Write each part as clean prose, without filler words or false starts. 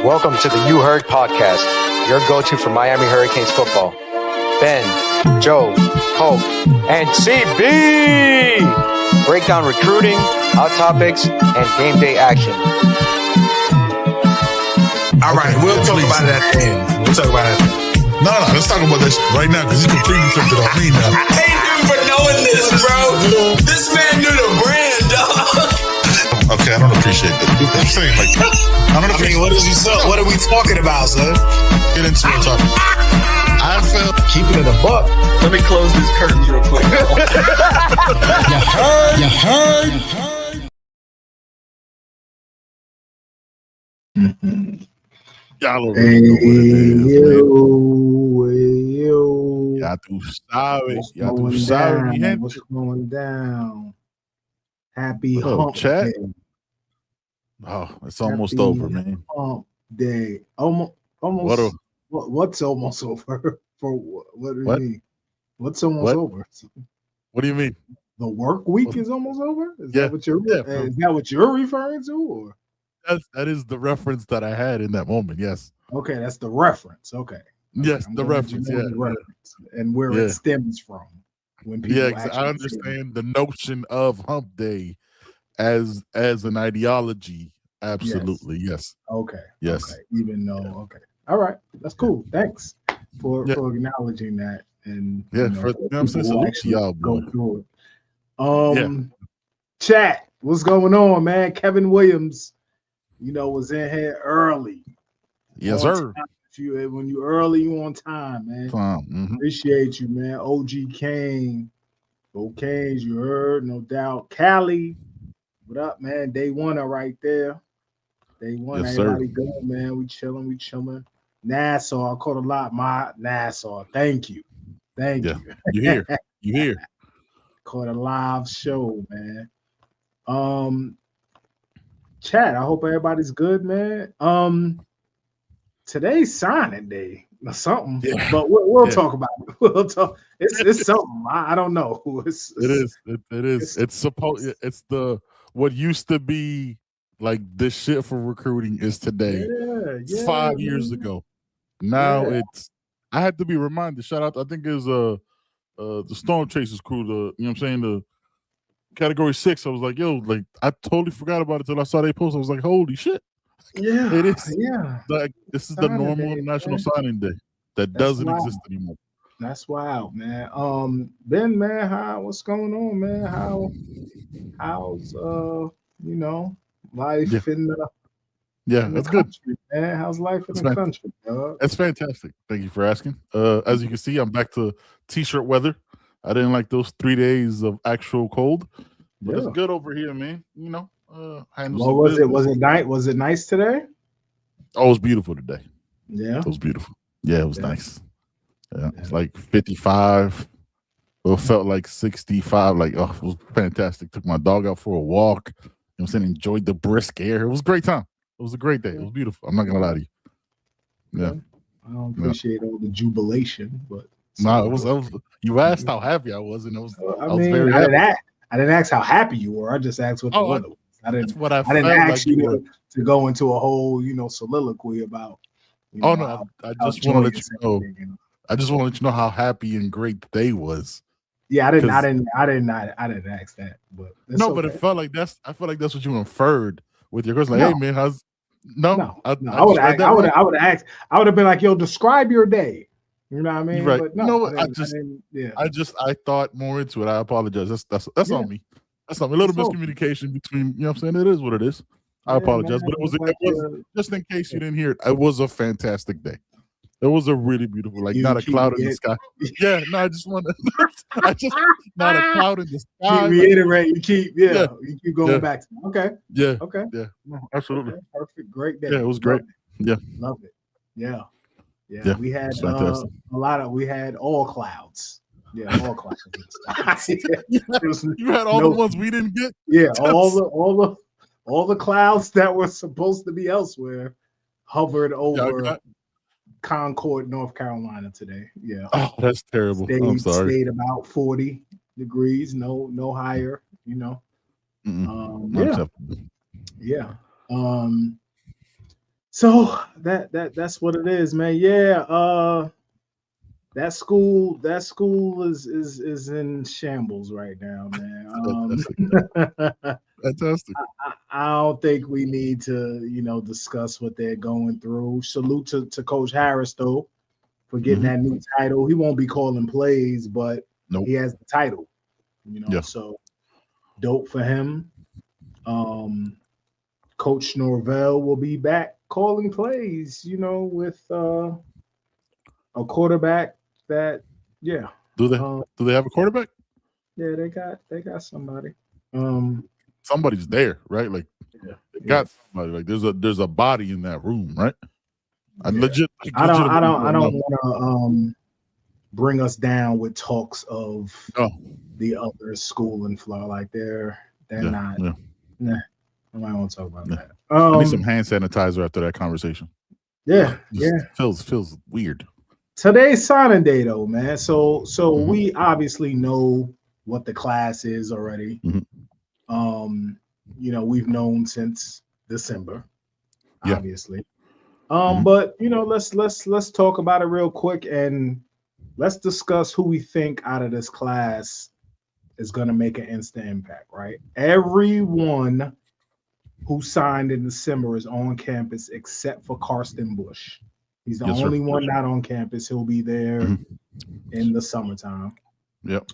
Welcome to the You Heard podcast, your go-to for Miami Hurricanes football. Ben, Joe, Hope, and CB break down recruiting, hot topics, and game day action. All right, we'll talk about it at the end. We'll talk about it at the end. No, let's talk about this right now because you completely flipped it on me now. I hate him for knowing this, bro. This man knew the brand, dog. Okay, I don't appreciate that. I'm saying, like, I don't appreciate what are we talking about, son? Get into it, talk. I felt Keeping it a buck. Let me close these curtains real quick. You heard. Y'all already know what it is, man. Y'all too sorry. Y'all too sorry. What's going down? Happy What up, hump chat? day. Oh, it's almost Happy over, man. Hump day. Almost. What's almost over? For what do you What? mean? What's almost What? over? What do you mean? The work week is almost over? Is Yeah, that what you're yeah, is that what you're referring to? Or That is the reference that I had in that moment. Yes. okay, that's the reference. Okay. Yes, I'm the gonna let you reference. know Yeah. the reference and where Yeah. it stems from. When people Yeah, actually I understand the notion of hump day as an ideology. Absolutely. Yes. Okay. Yes. Okay. Even though, okay. All right. That's cool. Thanks for Yeah. acknowledging that. And Yeah, you know, for I'm saying, people who salute to actually y'all, go boy. through it. Yeah. Chat, what's going on, man? Kevin Williams, was in here early. Yes, On sir. time. When you early, you on time, man. Mhm. Appreciate you, man. OG Kane. Go Canes, you heard, no doubt. Cali, what up, man? Day one are right there. Day one, Yes, sir. everybody good, man. We chilling. Nassau, I caught a lot. My Nassau. Thank you. Yeah. You hear? You hear? Caught a live show, man. Chat, I hope everybody's good, man. Today's signing day or something, Yeah. but we'll Yeah. talk about it. We'll talk. It's something. I don't know. It is. It's supposed. It's the what used to be like this shit for recruiting is today. Yeah, 5 years man. ago. Now Yeah. it's. I had to be reminded. Shout out. I think it was the Storm Chasers crew. The Category 6. I was like, yo, like I totally forgot about it till I saw they post. I was like, holy shit. Yeah, It is. yeah. Like this is the Signing normal day, National man. Signing Day that That's doesn't wild. exist anymore. That's wild, man. Ben, man, what's going on, man? How's life Yeah. in the Yeah, in the that's good. country, man? How's life in That's the fine. country, dog? That's fantastic. Thank you for asking. As you can see, I'm back to t-shirt weather. I didn't like those 3 days of actual cold, but it's Yeah. good over here, man. Handle What some was it? business. Was it night? Was it nice today? Oh, it was beautiful today. Yeah. It was beautiful. Yeah, it was Yeah. nice. Yeah, it's like 55. It felt like 65. Like, oh, it was fantastic. Took my dog out for a walk. You know what I'm saying? Enjoyed the brisk air. It was a great time. It was a great day. It was beautiful. I'm not gonna lie to you. Yeah. I don't appreciate all the jubilation, but No, it was. You asked how happy I was, and I was very I happy. didn't ask how happy you were. I just asked what the Oh, weather was. I That's didn't what I didn't felt ask like you you were. to go into a whole, soliloquy about. Oh no, I just want to let you know. everything. I just want to let you know how happy and great the day was. Yeah, I didn't ask that, but it's No, but okay. it felt like that's. I feel like that's what you inferred with your question. Like, No. hey man, how's? No, No, I would just read that I would wrong. I would have asked. I would have been like, "Yo, describe your day." You know what I mean? You're right. But You no, know what? I didn't, yeah. I thought more into it. I apologize. That's Yeah. on me. That's on me. A little It's all- miscommunication between. You know what I'm saying? It is what it is. I Yeah, apologize, man, but it like was just in case you didn't hear it. It was a fantastic day. It was a really beautiful, like not a cloud in the sky. Yeah, no, I just want to. Not a cloud in the sky. reiterate. You keep going Yeah. back to it. Okay. Yeah, Okay. yeah, No, absolutely. okay, perfect. Great day. Yeah, it was great. Yeah. Love it. Yeah. Yeah, We had it's fantastic. we had all clouds. Yeah, all clouds. You had all the ones we didn't get. Yeah, all the clouds that were supposed to be elsewhere hovered over Concord, North Carolina today. Yeah. Oh, that's terrible. I'm sorry. Stayed about 40 degrees, no higher, Unacceptable. Yeah. So that's what it is, man. Yeah, that school is in shambles right now, man. Fantastic. Fantastic. I don't think we need to, discuss what they're going through. Salute to Coach Harris though for getting Mhm. that new title. He won't be calling plays, but Nope. he has the title, Yeah. so dope for him. Um, Coach Norvell will be back calling plays, with a quarterback that, yeah, Do they um, do they have a quarterback? yeah, they got somebody. Um, Somebody's there, right? Like yeah, they yeah, got somebody. Like there's a body in that room, right? I yeah. legitimately I don't don't know. want to bring us down with talks of No. the other school in Florida. Like they're Yeah. not. Yeah. Nah, nobody want to talk about Yeah. that. I need some hand sanitizer after that conversation. Yeah, Ugh, yeah. just feels weird. Today's signing day though, man. So Mhm. we obviously know what the class is already. Mhm. Um, we've known since December, Yeah. obviously. Mhm. But let's talk about it real quick and let's discuss who we think out of this class is gonna make an instant impact, right? Everyone who signed in December is on campus except for Karsten Bush. He's the Yes, sir. only one not on campus. He'll be there Mhm. in the summertime. Yep.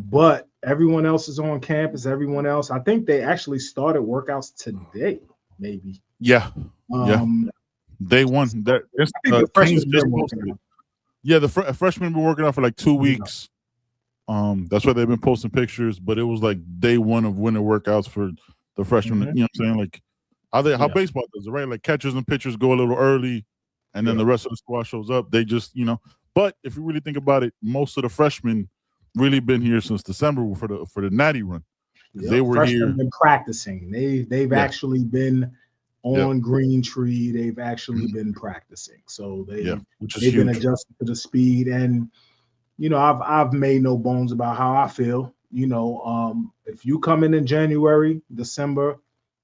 But everyone else is on campus. Everyone else, I think they actually started workouts today, maybe. Yeah. Yeah. Um, Day one. That I think the Kings freshmen just been working posted it. out. Yeah, the freshmen been working out for like 2 weeks. That's why they've been posting pictures. But it was like day one of winter workouts for the freshmen. Mhm. You know what I'm saying? Like how Yeah, baseball does it, right? Like catchers and pitchers go a little early, and then yeah, the rest of the squad shows up. They just But if you really think about it, most of the freshmen really been here since December for the Natty run because yeah. they were Freshmen here. been practicing. They've Yeah. actually been Yep. on Green Tree. They've actually Mhm. been practicing. So Yeah. Which is they've been huge. adjusting to the speed. And I've made no bones about how I feel. If you come in January, December,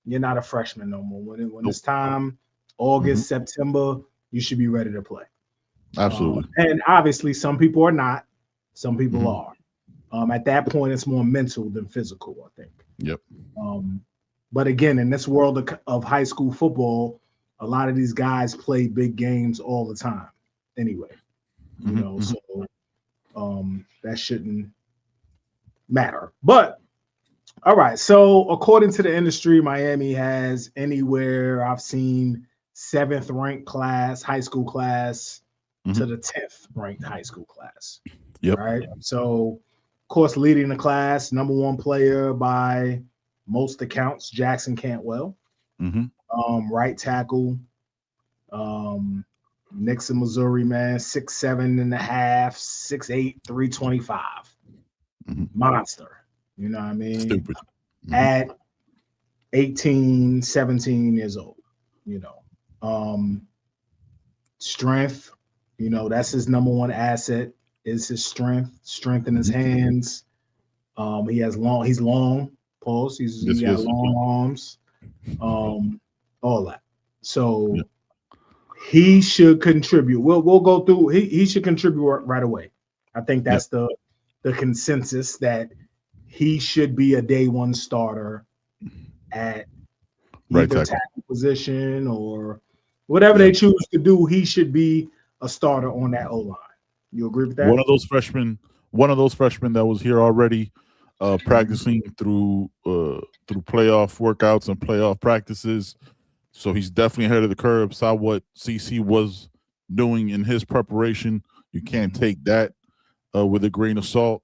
you're not a freshman no more. When Nope. it's time, Mhm. August, September, you should be ready to play. Absolutely. And obviously, some people are not. Some people Mhm. are. At that point, it's more mental than physical, I think. Yep. Um, but again, in this world of high school football, a lot of these guys play big games all the time. Anyway, Mhm. Mhm. so that shouldn't matter. But all right, so according to the industry, Miami has anywhere I've seen seventh ranked class, high school class, to Mhm. the 10th ranked high school class. Yep. Right. So, of course, leading the class, number one player by most accounts, Jackson Cantwell. Mhm. Right tackle, um, Nixon, Missouri, man, 6'7.5", 6'8", 325. Mhm. Monster. You know what I mean? Stupid. Mhm. At 18, 17 years old, you know. Strength, that's his number one asset is his strength in his Mhm. hands. He's long, pause. He Yes, got yes. long arms, all that. Yeah. So he should contribute. We'll go through. He should contribute right away. I think Yeah. that's the consensus that he should be a day one starter at Right either tackle. tackle position or whatever Yeah. they choose to do. He should be a starter on that O line. You agree with One that? of those freshmen. One of those freshmen that was here already, practicing through playoff workouts and playoff practices. So he's definitely ahead of the curve. Saw what CC was doing in his preparation. You can't take that with a grain of salt.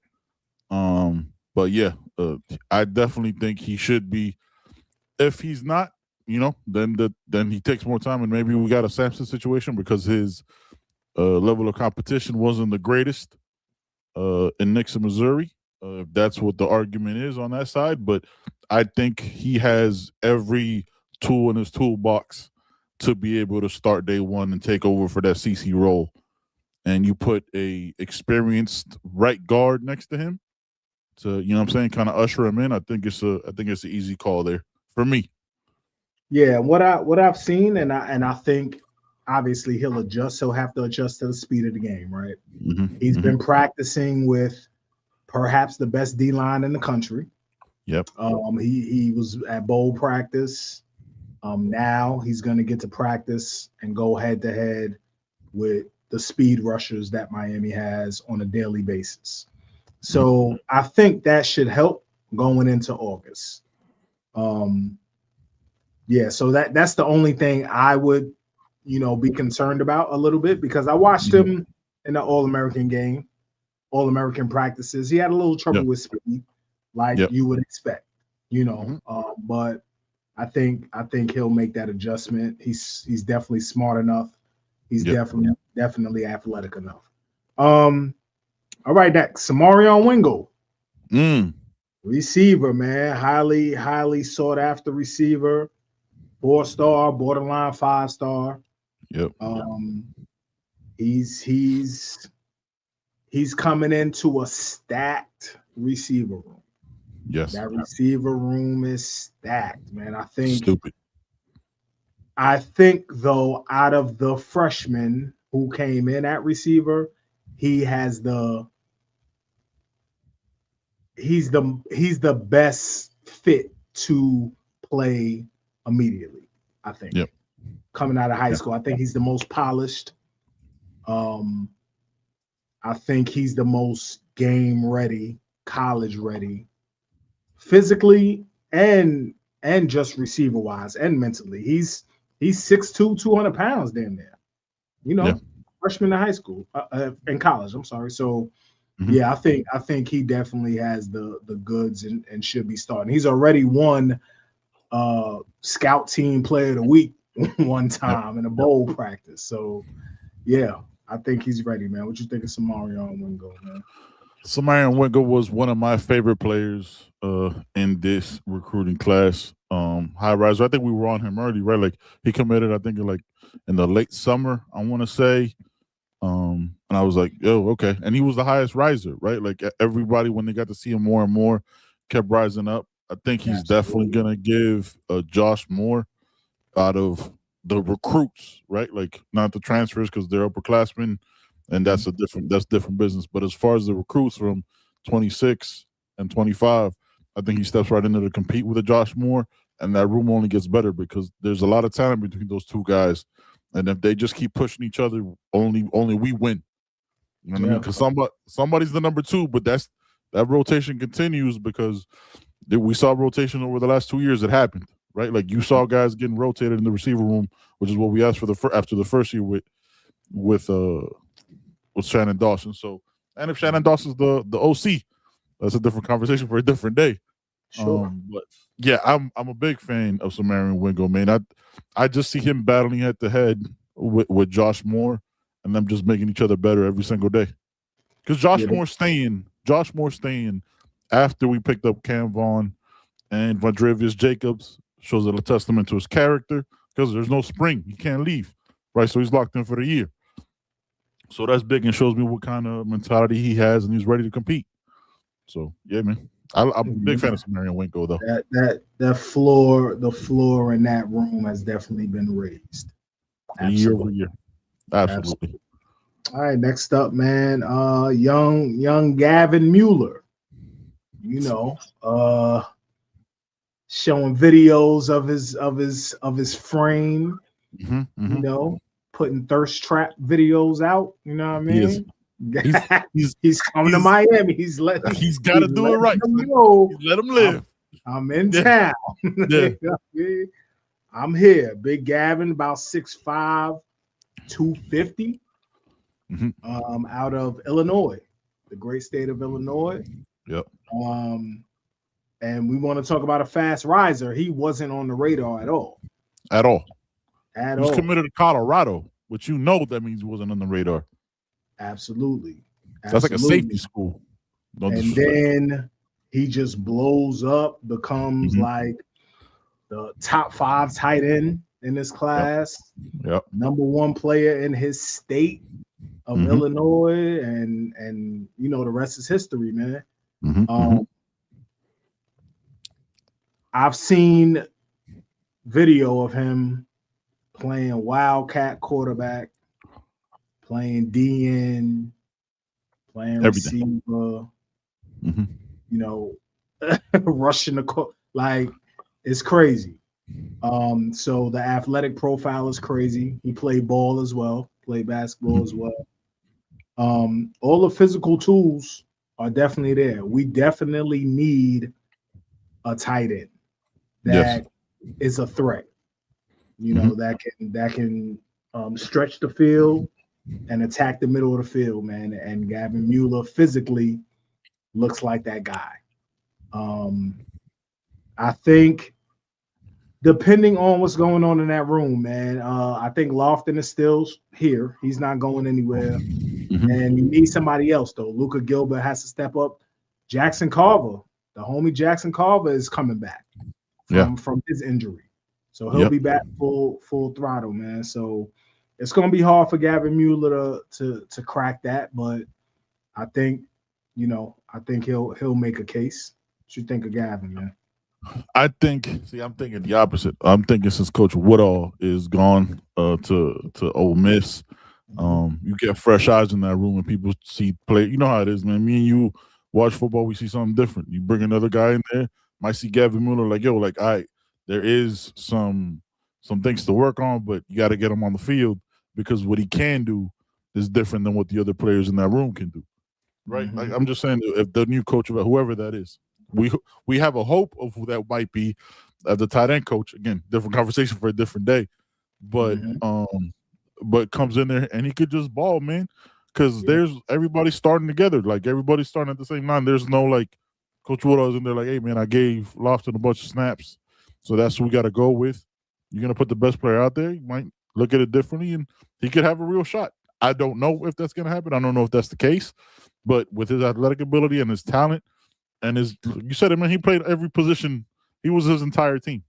But yeah, I definitely think he should be. If he's not, then he takes more time, and maybe we got a Samson situation because his level of competition wasn't the greatest in Nixon, Missouri. If that's what the argument is on that side, but I think he has every tool in his toolbox to be able to start day one and take over for that CC role. And you put a experienced right guard next to him to, what I'm saying, kind of usher him in. I think it's an easy call there for me. Yeah, what I've seen, and I think obviously he'll adjust. He'll have to adjust to the speed of the game, right? He's been practicing with perhaps the best D line in the country. Yep. He was at bowl practice. Now he's going to get to practice and go head to head with the speed rushers that Miami has on a daily basis. So I think that should help going into August. Yeah, so that's the only thing I would, be concerned about a little bit, because I watched him in the All-American game, All-American practices. He had a little trouble with speed, like you would expect, but I think he'll make that adjustment. He's definitely smart enough. He's definitely athletic enough. All right, next, Mario Wingo. Receiver, man. Highly sought after receiver. 4-star, borderline 5-star. Yep. He's coming into a stacked receiver room. Yes. That receiver room is stacked, man. I think though, out of the freshmen who came in at receiver, he's the best fit to play immediately, I think. Yep. Coming out of high school, I think he's the most polished. I think he's the most game ready, college ready, physically and just receiver wise and mentally. He's 6'2", 200 pounds damn near. Freshman in high school, in college. I'm sorry. So yeah, I think he definitely has the goods and should be starting. He's already won scout team player of the week one time in a bowl practice. So yeah, I think he's ready, man. What you think of Mario Wingo, man? Mario Wingo was one of my favorite players in this recruiting class. High riser. I think we were on him early, right? Like he committed, I think, in the late summer, I want to say. And I was like, oh, okay. And he was the highest riser, right? Like everybody, when they got to see him more and more, kept rising up. I think he's definitely going to give Josh Moore out of the recruits, right? Like not the transfers, because they're upperclassmen, and that's different business. But as far as the recruits from 26 and 25, I think he steps right into to compete with a Josh Moore, and that room only gets better because there's a lot of talent between those two guys. And if they just keep pushing each other, only we win. You know what I mean? Because somebody's the number two, but that rotation continues because we saw rotation over the last 2 years. It happened, right? Like you saw guys getting rotated in the receiver room, which is what we asked for after the first year with Shannon Dawson. So, and if Shannon Dawson's the OC, that's a different conversation for a different day. Sure. But yeah, I'm a big fan of Marion Wingo, man. I just see him battling head to head with Josh Moore, and them just making each other better every single day. Because Josh Moore staying after we picked up Cam Vaughn and Vondrevious Jacobs shows a testament to his character, because there's no spring. He can't leave, right? So he's locked in for the year. So that's big and shows me what kind of mentality he has, and he's ready to compete. So yeah, man. I'm a big fan of Marion Wingo, though. The floor in that room has definitely been raised. Year over year. Absolutely. All right, next up, man. Young Gavin Mueller. Showing videos of his frame. Putting thirst trap videos out. You know what I mean? He's coming to Miami. He's got to do it right. Let him live. I'm in town. I'm here. Big Gavin, about 6'5", 250. Out of Illinois, the great state of Illinois. Yep. And we want to talk about a fast riser. He wasn't on the radar at all. He was committed to Colorado, which that means he wasn't on the radar. Absolutely. That's like a safety school. And then he just blows up, becomes like the top 5 tight end in this class. Yep. Number 1 player in his state of Illinois, and the rest is history, man. I've seen video of him playing wildcat quarterback, playing DN, playing Everything. receiver, Mhm. you know, rushing the court. Like, it's crazy. So the athletic profile is crazy. He played ball as well, played basketball as well. All the physical tools are definitely there. We definitely need a tight end Yes. that is a threat. You Mm-hmm. know, that can stretch the field and attack the middle of the field, man. And Gavin Mueller physically looks like that guy. I think depending on what's going on in that room, man, I think Lofton is still here. He's not going anywhere. Mm-hmm. And you need somebody else, though. Luka Gilbert has to step up. Jackson Carver, the homie Jackson Carver, is coming back from his injury. So he'll be back full throttle, man. So it's gonna be hard for Gavin Mueller to crack that, but I think, he'll make a case. What you think of Gavin, man? I'm thinking the opposite. I'm thinking since Coach Woodall is gone to Ole Miss, you get fresh eyes in that room and people see play. You know how it is, man. Me and you watch football, we see something different. You bring another guy in there, might see Gavin Mueller like, yo, like, there is some things to work on, but you got to get him on the field because what he can do is different than what the other players in that room can do. Right? Mm-hmm. Like, I'm just saying, if the new coach, whoever that is, we have a hope of who that might be as the tight end coach. Again, different conversation for a different day. But but comes in there and he could just ball, man. Because there's everybody starting together, like everybody's starting at the same time. There's no like Coach Woodall's in there like, hey man, I gave Lofton a bunch of snaps, so that's what we got to go with. You're gonna put the best player out there. You might look at it differently, and he could have a real shot. I don't know if that's gonna happen. I don't know if that's the case, but with his athletic ability and his talent. And you said it, man, he played every position. He was his entire team.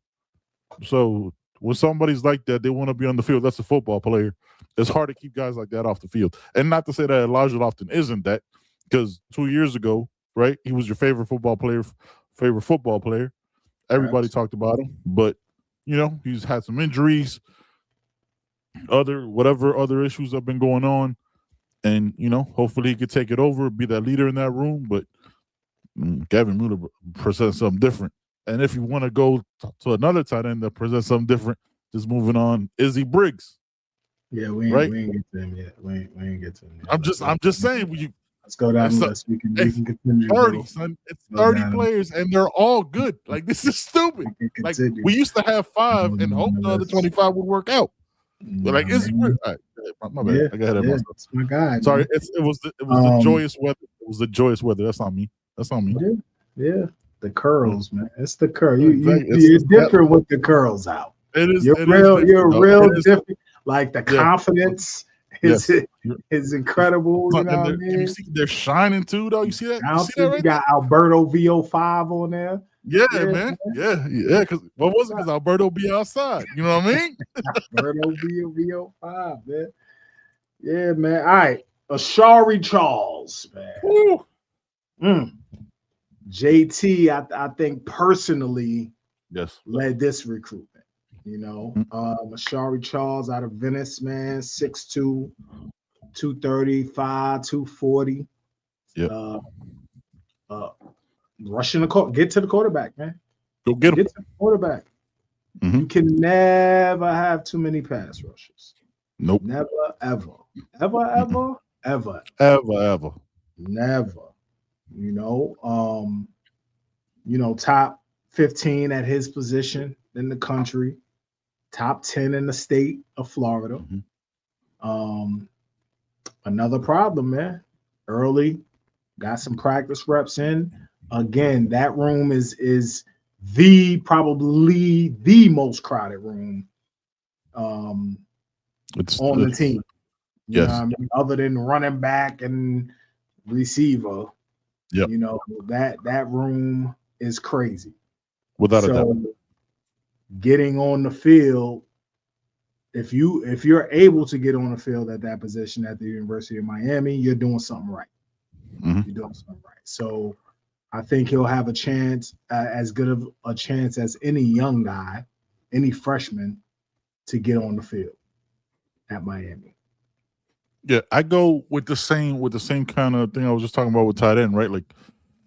So when somebody's like that, they want to be on the field. That's a football player. It's hard to keep guys like that off the field. And not to say that Elijah Lofton isn't that, because 2 years ago, right, he was your favorite football player. Everybody talked about him. But, he's had some injuries, whatever other issues have been going on. And, hopefully he could take it over, be that leader in that room. But Gavin Mueller presents something different. And if you want to go to another tight end that presents something different, just moving on, Izzy Briggs. Yeah, we ain't get to him yet. We ain't get to him yet. I'm just saying. Let's go down the list. We can continue. 30, son. It's 30 players, and they're all good. Like, this is stupid. Like, we used to have 5 and hope the other 25 would work out. But like, Izzy Briggs. All right, my bad. I got ahead of myself. That's my guy. Sorry, it was the joyous weather. It was the joyous weather. That's on me. Yeah. The curls, man. It's the curl. Exactly. You're different with the curls out. It is. You're real different. Like the confidence is incredible. You know what I mean? You see, they're shining too, though. You see that? You got Alberto VO5 on there. Yeah, man. Yeah. Because what was it? Because Alberto be outside. You know what I mean? Alberto VO5, man. Yeah, man. All right, Ashari Charles, man. JT, I think personally, led this recruitment. Ashari Charles out of Venice, man, 6'2", 235, 240. Rushing the court, get to the quarterback, man. Go get him. Get to the quarterback. Mm-hmm. You can never have too many pass rushes. Nope. Never, ever. Never. Top 15 at his position in the country, top 10 in the state of Florida. Another problem, man. Early, got some practice reps in. Again, that room is probably the most crowded room on the team. You know what I mean? Other than running back and receiver. Yep. That room is crazy. Without a doubt. Getting on the field, if you're able to get on the field at that position at the University of Miami, you're doing something right. Mm-hmm. You're doing something right. So I think he'll have a chance, as good of a chance as any young guy any freshman to get on the field at Miami. Yeah, I go with the same kind of thing I was just talking about with tight end, right? Like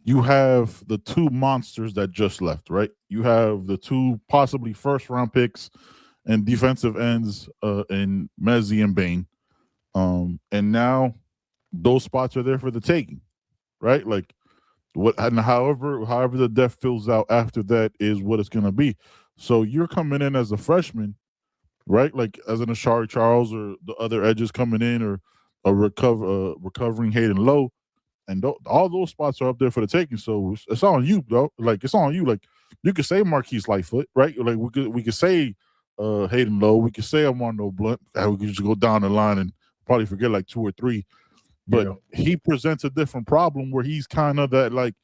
you have the two monsters that just left, right? You have the two possibly first round picks and defensive ends in Mezzi and Bain. And now those spots are there for the taking, right? Like what and however the depth fills out after that is what it's gonna be. So you're coming in as a freshman, right? Like as an Ashari Charles or the other edges coming in or a recovering Hayden Lowe. And all those spots are up there for the taking. So it's on you, though. Like it's on you. Like you could say Marquise Lightfoot, right? Like we could say Hayden Lowe. We could say Armando Blunt. We could just go down the line and probably forget like two or three. But he presents a different problem where he's kind of that like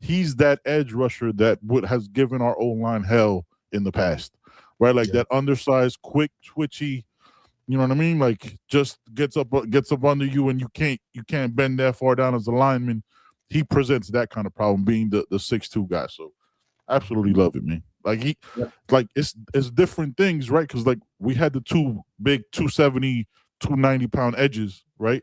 he's that edge rusher that has given our O-line hell in the past, right? Like that undersized, quick, twitchy. You know what I mean? Like just gets up under you, and you can't bend that far down as a lineman. He presents that kind of problem, being the 6'2" guy. So, absolutely love it, man. Like like it's different things, right? Because like we had the two big 270, 290-pound edges, right?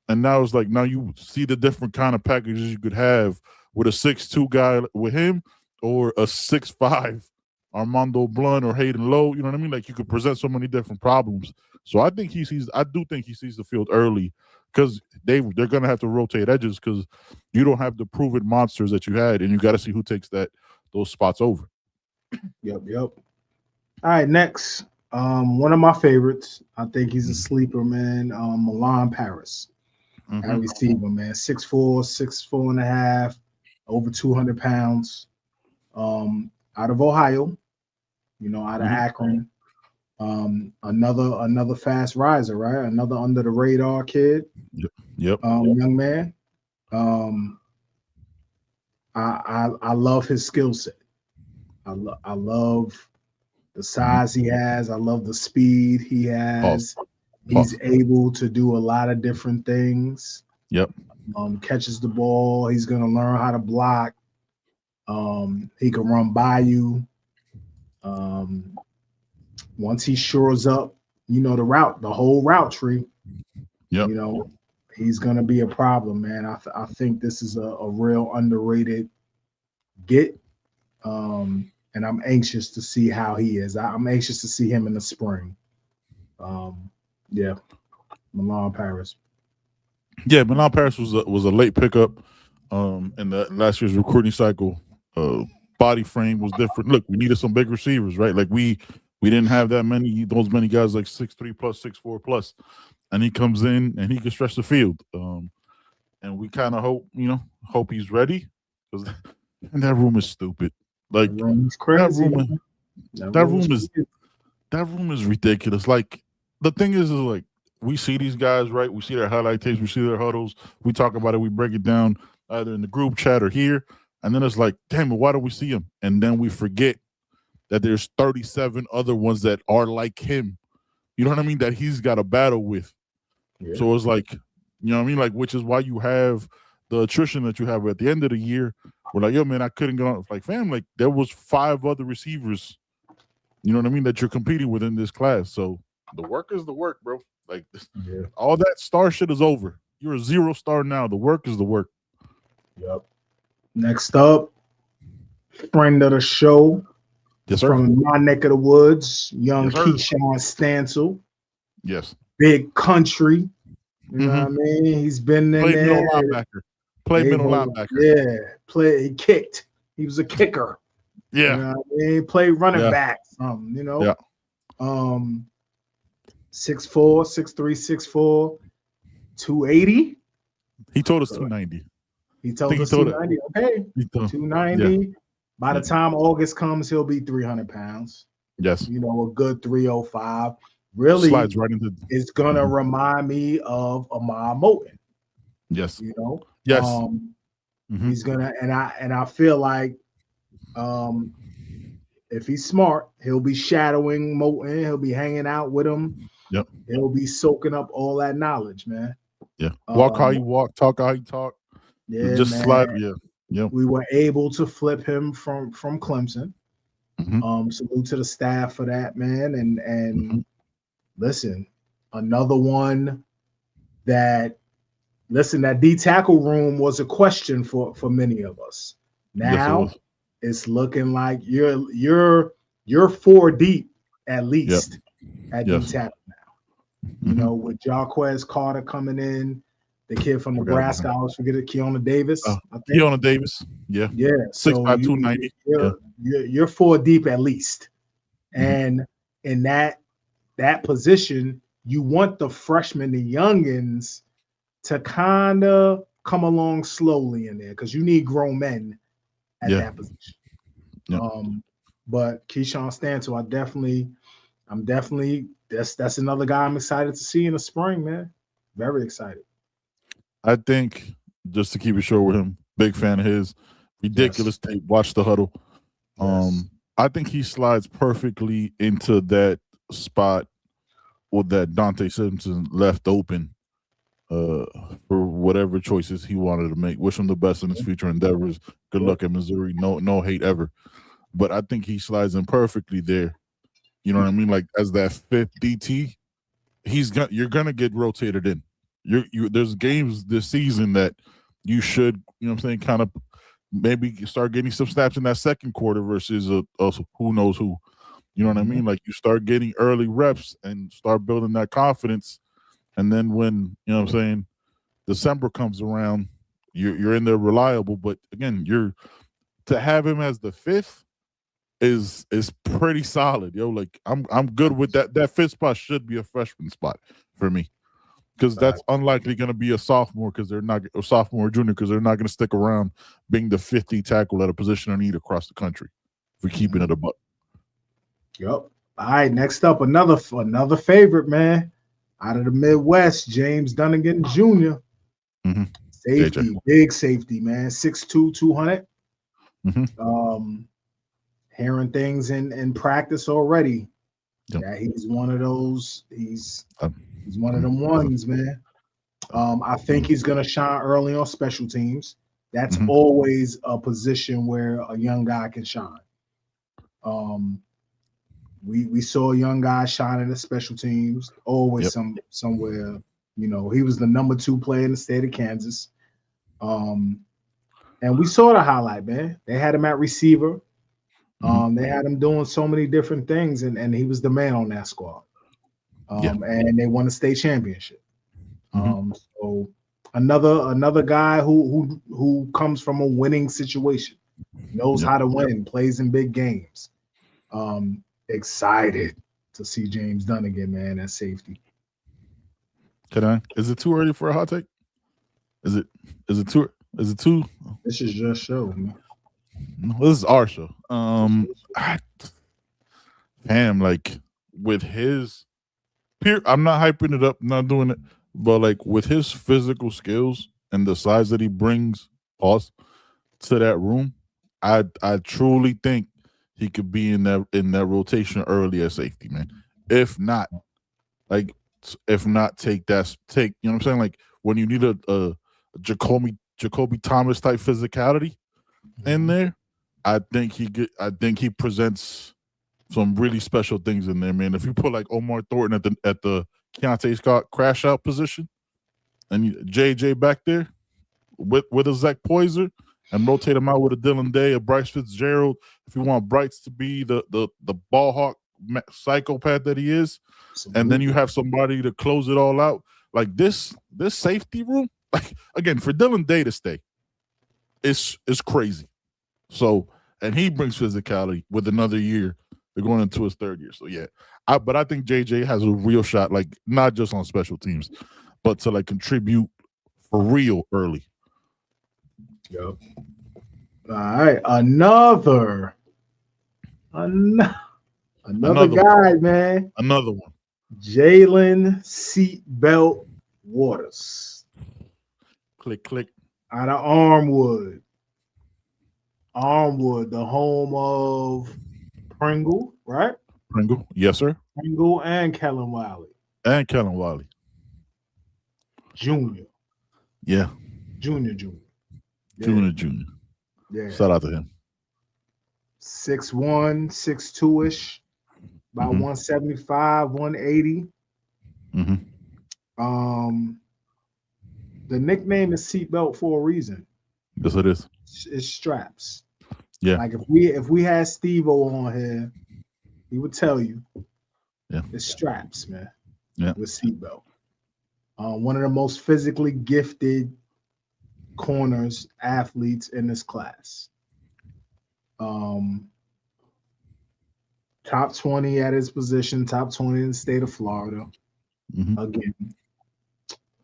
And now it's like now you see the different kind of packages you could have with a 6'2" guy with him or a 6'5" Armando Blunt or Hayden Lowe. You know what I mean? Like you could present so many different problems. So I do think he sees the field early because they're gonna have to rotate edges because you don't have the proven monsters that you had, and you got to see who takes those spots over. Yep. All right, next, one of my favorites. I think he's a sleeper, man. Milan Paris, at receiver, man. 6'4", 6'4" and a half, over 200 pounds. Out of Ohio, out of Akron. Another fast riser, right? Another under the radar kid. Yep. Young man. I love his skill set. I love the size he has. I love the speed he has. He's able to do a lot of different things. Yep. Catches the ball. He's gonna learn how to block. He can run by you. Once he shores up, the whole route tree, he's going to be a problem, man. I think this is a real underrated get. And I'm anxious to see how he is. I'm anxious to see him in the spring. Milan Paris. Yeah, Milan Paris was a late pickup in the last year's recruiting cycle. Body frame was different. Look, we needed some big receivers, right? Like we didn't have those many guys like 6'3" plus, 6'4" plus, and he comes in and he can stretch the field. And we kind of hope he's ready because that room is stupid. Like that room is crazy. That room is ridiculous. Like the thing is like we see these guys, right? We see their highlight tapes, we see their huddles, we talk about it, we break it down either in the group chat or here, and then it's like, damn it, why don't we see him? And then we forget that there's 37 other ones that are like him. You know what I mean? That he's got a battle with. Yeah. So it's like, you know what I mean? Like, which is why you have the attrition that you have at the end of the year. We're like, yo, man, I couldn't get on. Like, fam, like there was 5 other receivers, you know what I mean, that you're competing with in this class. So the work is the work, bro. Like all that star shit is over. You're a 0 star now. The work is the work. Yep. Next up, friend of the show. Yes, sir. From my neck of the woods, young Keyshawn Stansel. Yes. Big country. You know what I mean? He's been in there. Play middle linebacker. Yeah. He kicked. He was a kicker. Yeah. You know what I mean? He played running back. Yeah. 6'4", 6'3", 6'4", 280. He told us 290. He told us 290. Okay. 290. Yeah. By the time August comes, he'll be 300 pounds. Yes. A good 305. Really, slides right into. It's gonna remind me of Ahmad Moten. Yes. Yes. He's gonna, and I feel like, if he's smart, he'll be shadowing Moten. He'll be hanging out with him. Yep. He'll be soaking up all that knowledge, man. Yeah. Walk how you walk, talk how you talk. Yeah. Just slide. Yeah. Yeah. We were able to flip him from Clemson. Salute to the staff for that, man. And Mhm. listen, another one that that D tackle room was a question for many of us. Yes, it Now was. it's looking like you're 4 deep at Yep. least at D Yes. tackle now. You Mm-hmm. know, with Jarquez Carter coming in, the kid from Forgot about Nebraska, him. I always forget it, Keona Davis, I think. Keona Davis. Yeah. Yeah, so 6'5", 290. Yeah. you're 4 deep at least, Mhm. and in that position, you want the freshmen, the youngins, to kind of come along slowly in there because you need grown men at Yeah. that position. Yeah. But Keyshawn Stanton, I'm definitely that's another guy I'm excited to see in the spring, man. Very excited. I think, just to keep it short with him, big fan of his. Yes, Ridiculous tape. Watch the huddle. yes. I think he slides perfectly into that spot with that Dante Simpson left open uh, for whatever choices he wanted to make. Wish him the best in his future endeavors. Good Yep. luck at Missouri. No hate ever. But I think he slides in perfectly there. You know what I mean? Like as that fifth DT, you're gonna get rotated in. There's games this season that you should, you know what I'm saying, kind of maybe start getting some snaps in that second quarter versus a who knows who. You know what I mean? Like you start getting early reps and start building that confidence. And then when, you know what I'm saying, December comes around, you're in there reliable. But again, you're to have him as the fifth is pretty solid, yo. Like I'm good with that. That fifth spot should be a freshman spot for me because that's unlikely going to be a sophomore because they're not a sophomore or junior because they're not going to stick around being the 50 tackle at a position of need across the country. If we're keeping it a buck. Yep. All right. Next up, another favorite, man, out of the Midwest, James Dunnigan Jr. Mm-hmm. Safety, JJ. big safety, man. 6'2", 200. Mm-hmm. Hearing things in practice already. Yep. Yeah, he's one of those. He's one of I'm them ones, man. I think he's gonna shine early on special teams. That's Mhm. always a position where a young guy can shine. We saw a young guy shine in the special teams. Always Yep. somewhere. You know, he was the number 2 player in the state of Kansas. And we saw the highlight, man. They had him at receiver. They had him doing so many different things, and he was the man on that squad. Yeah. And they won the state championship. Mhm. So another guy who comes from a winning situation, knows Yep. how to win, plays in big games. Excited to see James Dunnigan, man, at safety. Can I? Is it too early for a hot take? Is it? Is it too? Is it too? This is your show, man. No, this is our show. Damn, like with his I'm not hyping it up, not doing it, but like with his physical skills and the size that he brings us to that room, I truly think he could be in that rotation early at safety, man. If not, like take you know what I'm saying? Like when you need a Jacoby Thomas type physicality in there, I think he presents some really special things in there, man. If you put like Omar Thornton at the Keontae Scott crash out position and JJ back there with a Zach Poyser and rotate him out with a Dylan Day, a Bryce Fitzgerald, if you want Bryce to be the ball hawk psychopath that he is, and then you have somebody to close it all out. Like this safety room, like again, for Dylan Day to stay, it's crazy. So, and he brings physicality with another year. They're going into his third year. So yeah. But I think JJ has a real shot, like not just on special teams, but to like contribute for real early. Yep. All right. Another guy, man. Another one. Jalen Seatbelt Waters. Click. Out of Armwood. Armwood, the home of Pringle, right? Pringle. Yes, sir. Pringle and Kellen Wiley. And Kellen Wiley. Junior. Yeah. Junior. Junior. Yeah. Shout out to him. 6'1", 6'2" ish, about 175, 180. The nickname is seatbelt for a reason. Yes, it is. It's straps. Yeah. Like if we had Steve-O on here, he would tell you. Yeah. It's straps, man. Yeah. With seatbelt. One of the most physically gifted corners, athletes in this class. Top 20 at his position, top 20 in the state of Florida. Again.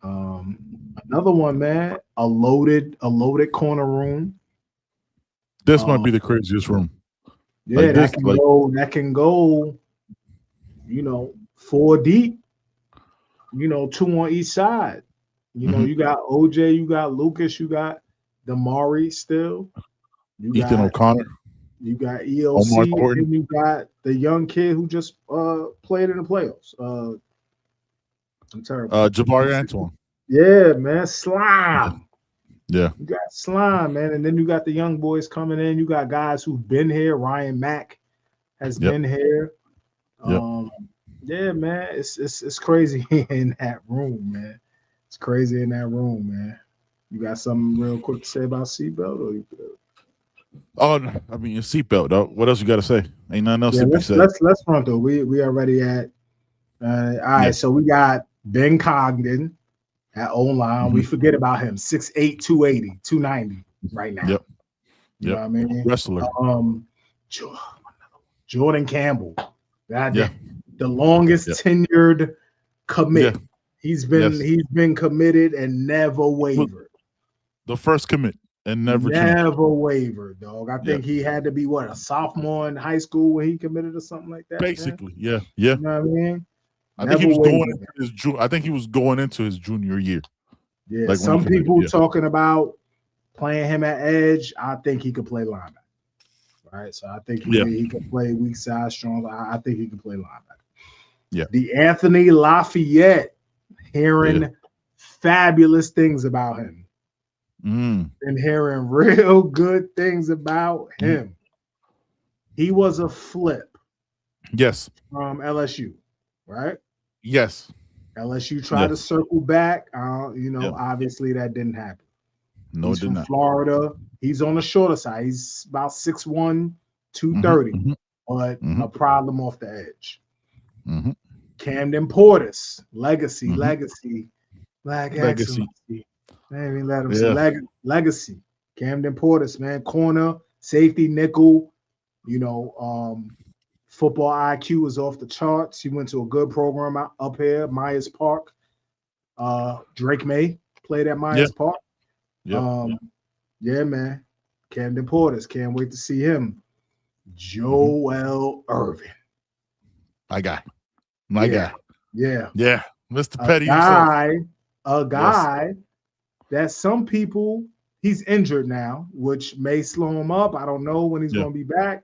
Another one, man, a loaded corner room. This might be the craziest room. Yeah, like this, that can go, 4 deep, 2 on each side. You got OJ, you got Lucas, you got Damari still. You Ethan got O'Connor. You got ELC, and you got the young kid who just played in the playoffs. I'm terrible. Jabari Antoine. Yeah, man. Slime. Yeah. You got Slime, man. And then you got the young boys coming in. You got guys who've been here. Ryan Mack has been here. Yeah, man. It's crazy in that room, man. It's crazy in that room, man. You got something real quick to say about seatbelt? Or you good? Oh, I mean, your seatbelt, though. What else you got to say? Ain't nothing else to be said. Let's run through. We already at. All right, so we got Ben Cogden at O-line. We forget about him. 6'8", 280, 290 right now. Yep. You know what I mean? Wrestler. Jordan Campbell. The longest tenured commit. Yeah. He's been committed and never wavered. The first commit and never wavered, dog. I think he had to be a sophomore in high school when he committed or something like that. Basically, man. Yeah. You know what I mean? I think he was going into his junior year. Yeah, like some people talking about playing him at edge. I think he could play linebacker. Right, so I think he could play weak side, strong. I think he could play linebacker. Yeah. The Anthony Lafayette, hearing fabulous things about him, and hearing real good things about him. He was a flip. Yes. From LSU, right? Yes. LSU tried to circle back. Obviously that didn't happen. No, He's it did from not. Florida. He's on the shorter side. He's about 6'1", 230, but a problem off the edge. Camden Portis, legacy. Maybe let him say legacy. Camden Portis, man, corner, safety, nickel. Football IQ is off the charts. He went to a good program up here, Myers Park. Drake May played at Myers Park. Yeah, man. Camden Portis, can't wait to see him. Joel Irvin. My guy. Yeah. Mr. Petty himself. A guy that some people, he's injured now, which may slow him up. I don't know when he's going to be back.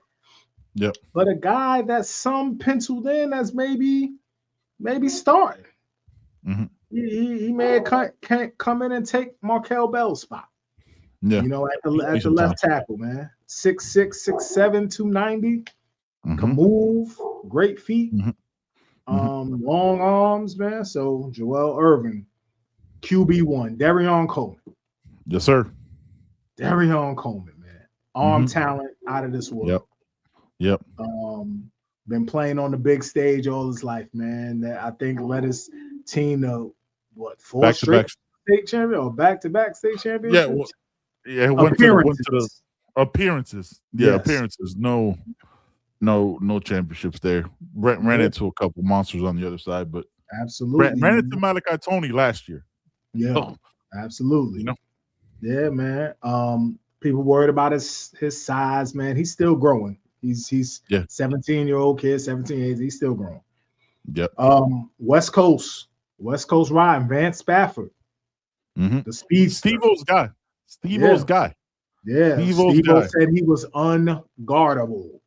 Yep. But a guy that some penciled in as maybe starting. He may can't come in and take Markel Bell's spot. Yeah. At the left tackle, man. 6'6", 6'7", 290. Can move, great feet. Long arms, man. So Joel Irvin, QB1, Darion Coleman. Yes, sir. Darion Coleman, man. Arm talent out of this world. Yep. Been playing on the big stage all his life, man. That I think led his team to 4 straight state champion or back-to-back state championships? It went to the appearances. Yeah, appearances. No championships there. Ran into a couple monsters on the other side, but absolutely ran into Malachi Tony last year. Yeah, absolutely. Yeah, man. People worried about his size, man. He's still growing. He's 17-year-old kid, 17 years. He's still growing. Yep. West Coast Ryan, Vance Spafford. The speed. Steve-O's guy. Steve-O's guy. Yeah. Steve-O said he was unguardable.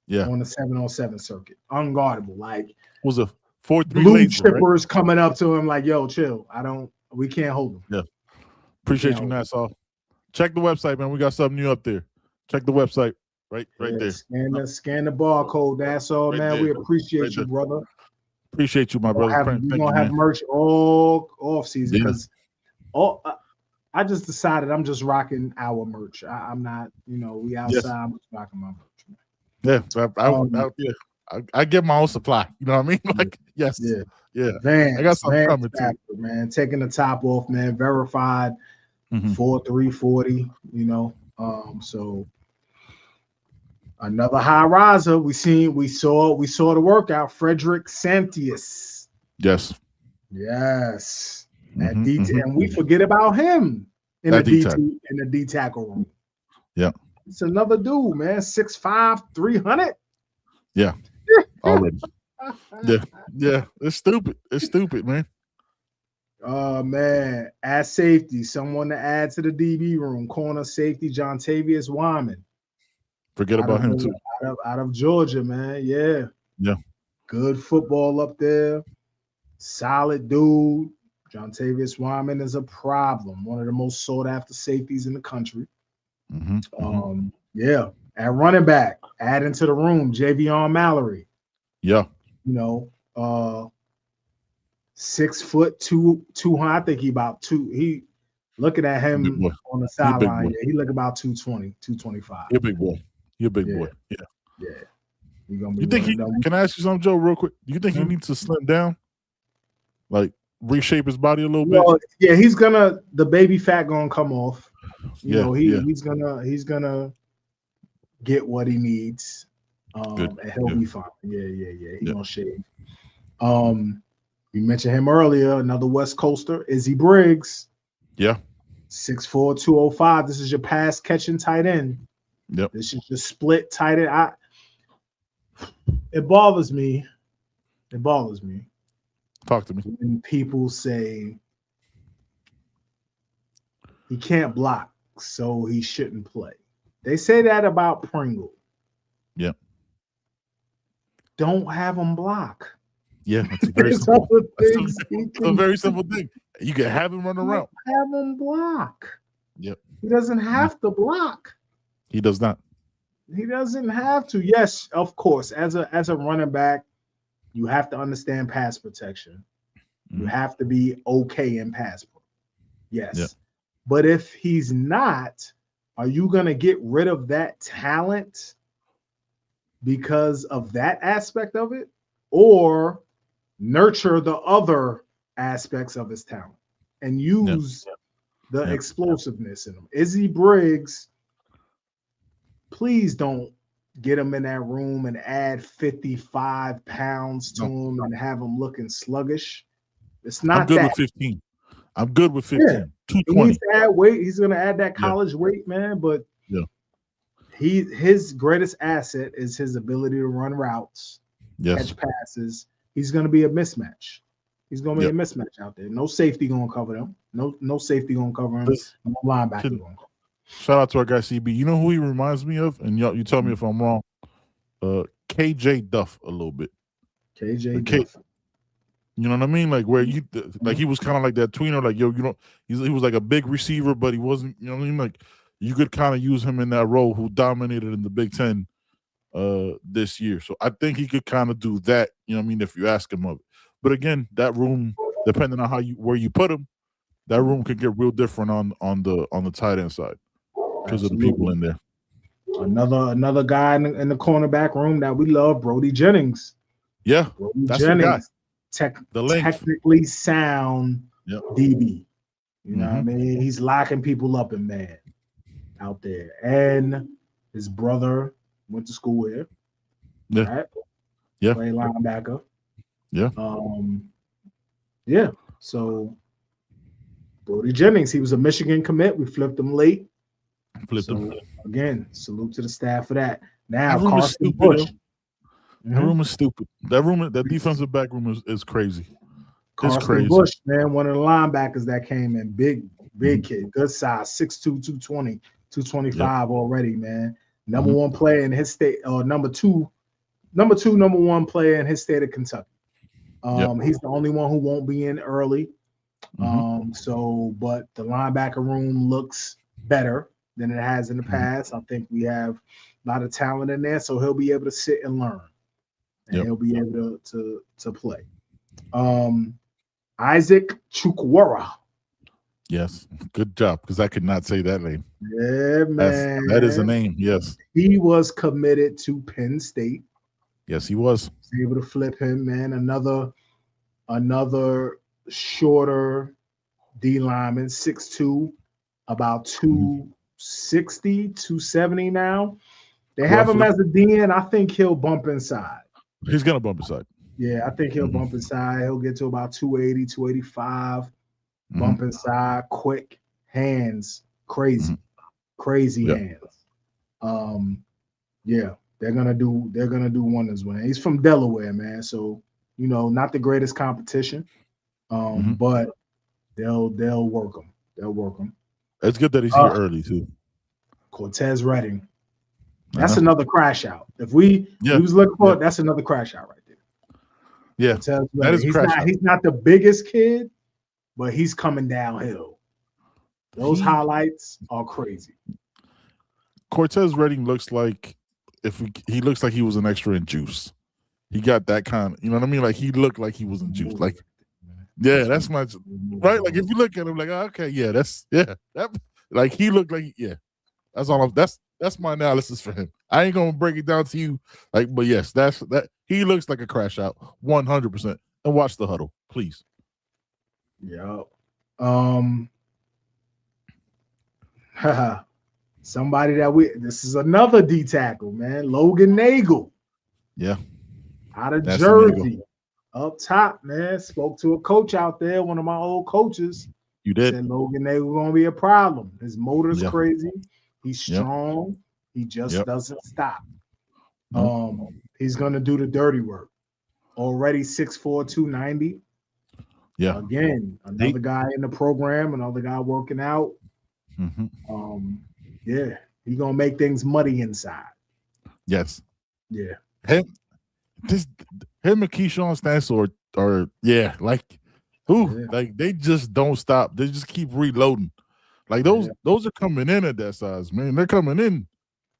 Yeah. On the 7-on-7 circuit. Unguardable. Like was a 4-3 blue chippers coming up to him like, yo, chill. We can't hold him. Yeah. Appreciate you, Nassau. Check the website, man. We got something new up there. Check the website. Right there. Scan the barcode. That's all, Right man. there. We appreciate Right you, there. brother. Appreciate you, my brother. We're Thank gonna you, have man. merch all off season Yeah. because I just decided I'm just rocking our merch. I'm not, we outside. Yes. I'm just rocking my merch, man. Yeah, I get my own supply. You know what I mean? Like, yes, yeah. Vance, I got something Vance coming Factor, too. man. Taking the top off, man. Verified 4340. So another high riser. We saw the workout. Frederick Santius. Yes. And we forget about him in the D tackle room. Yeah. It's another dude, man. 6'5", 300. Yeah. Already. Yeah. It's stupid, man. Man. At safety, someone to add to the DB room. Corner safety, John Tavius Wyman. Forget about him too. Out of Georgia, man. Yeah. Yeah. Good football up there. Solid dude. John Tavius Wyman is a problem. One of the most sought after safeties in the country. Yeah. At running back, adding to the room, Javion Mallory. Yeah. 6 foot 200. I think he about two. He looking at him on the sideline. He look about 220, 225. You're a big boy. You're a big boy. Yeah. Yeah. You think can I ask you something, Joe, real quick? Do you think he needs to slim down? Like reshape his body a little bit? Yeah, the baby fat gonna come off. He's gonna get what he needs. And he'll be fine. Yeah. He's gonna shave. You mentioned him earlier, another West Coaster, Izzy Briggs. Yeah. 6'4", 205. This is your pass catching tight end. Yep. This is your split tight end. It bothers me. Talk to me. When people say he can't block, so he shouldn't play. They say that about Pringle. Yeah. Don't have him block. Yeah, it's a very simple. It's a very simple thing. You can have him run around. Have him block. Yep. He doesn't have to block. He does not. He doesn't have to. Yes, of course. As a running back, you have to understand pass protection. You have to be okay in pass pro. Yes. Yep. But if he's not, are you going to get rid of that talent because of that aspect of it, or nurture the other aspects of his talent and use the explosiveness in him? Izzy Briggs, please don't get him in that room and add 55 pounds to him and have him looking sluggish. It's not. I'm good with 15. I'm good with 15. Yeah. 220. He needs to add weight. He's going to add that college weight, man. But his greatest asset is his ability to run routes, catch passes. He's going to be a mismatch. He's going to be a mismatch out there. No safety going to cover him. No safety going to cover him. No linebacker going to cover him. Shout out to our guy CB. You know who he reminds me of? And you tell me if I'm wrong. KJ Duff a little bit. KJ Duff. You know what I mean? Like where he was kind of like that tweener. Like he was like a big receiver, but he wasn't. You know what I mean? Like you could kind of use him in that role. Who dominated in the Big Ten this year. So I think he could kind of do that. You know what I mean? If you ask him of it. But again, that room, depending on where you put him, that room could get real different on the tight end side because of the people in there. Another guy in the cornerback room that we love, Brody Jennings. Yeah, Brody that's Jennings, the guy. technically sound DB. You know what I mean? He's locking people up in man out there. And his brother went to school here. Yeah. Right? Yeah. Played linebacker. Yeah. So Brody Jennings, he was a Michigan commit. We flipped him late. Again, salute to the staff for that. Now, Carson Bush. That room is stupid. That defensive back room is crazy. Carson crazy. Bush, man, one of the linebackers that came in, big kid, good size, 6'2", 220, 225 already, man. Number one player in his state, or number one player in his state of Kentucky. He's the only one who won't be in early. But the linebacker room looks better than it has in the past. I think we have a lot of talent in there, so he'll be able to sit and learn, and he'll be able to play. Isaac Chukwara. Yes, good job, because I could not say that name. Yeah, man. That is a name, yes. He was committed to Penn State. Yes, he was. Able to flip him, man. Another shorter D lineman, 6'2", about 260, 270 now. They have him as a DN. I think he'll bump inside. He's going to bump inside. Yeah, I think he'll bump inside. He'll get to about 280, 285. Bump inside, quick hands, crazy hands. Yeah, they're gonna do wonders, man. He's from Delaware, man. So not the greatest competition, but they'll work him. They'll work him. It's good that he's here early too. Cortez Redding. That's another crash out. If we was looking for it, that's another crash out right there. Yeah, that is he's not the biggest kid, but he's coming downhill. Those highlights are crazy. Cortez Redding looks like he looks like he was an extra in Juice. He got that kind of, you know what I mean? Like he looked like he was in Juice. Like, yeah, that's my right. Like if you look at him, like okay, yeah, that like he looked like That's all. That's my analysis for him. I ain't gonna break it down to you, like, but yes, that he looks like a crash out, 100%. And watch the huddle, please. Yeah. Somebody this is another D tackle, man. Logan Nagel. Yeah. Out of Jersey. Up top, man. Spoke to a coach out there, one of my old coaches. You did. Said Logan Nagel gonna be a problem. His motor's crazy. He's strong. He just doesn't stop. He's gonna do the dirty work. Already 6'4", 290. Yeah. Again, another guy in the program, another guy working out. Yeah, he's gonna make things muddy inside. Yes. Yeah. Him and Keyshawn Stansel are like they just don't stop. They just keep reloading. Like those are coming in at that size, man. They're coming in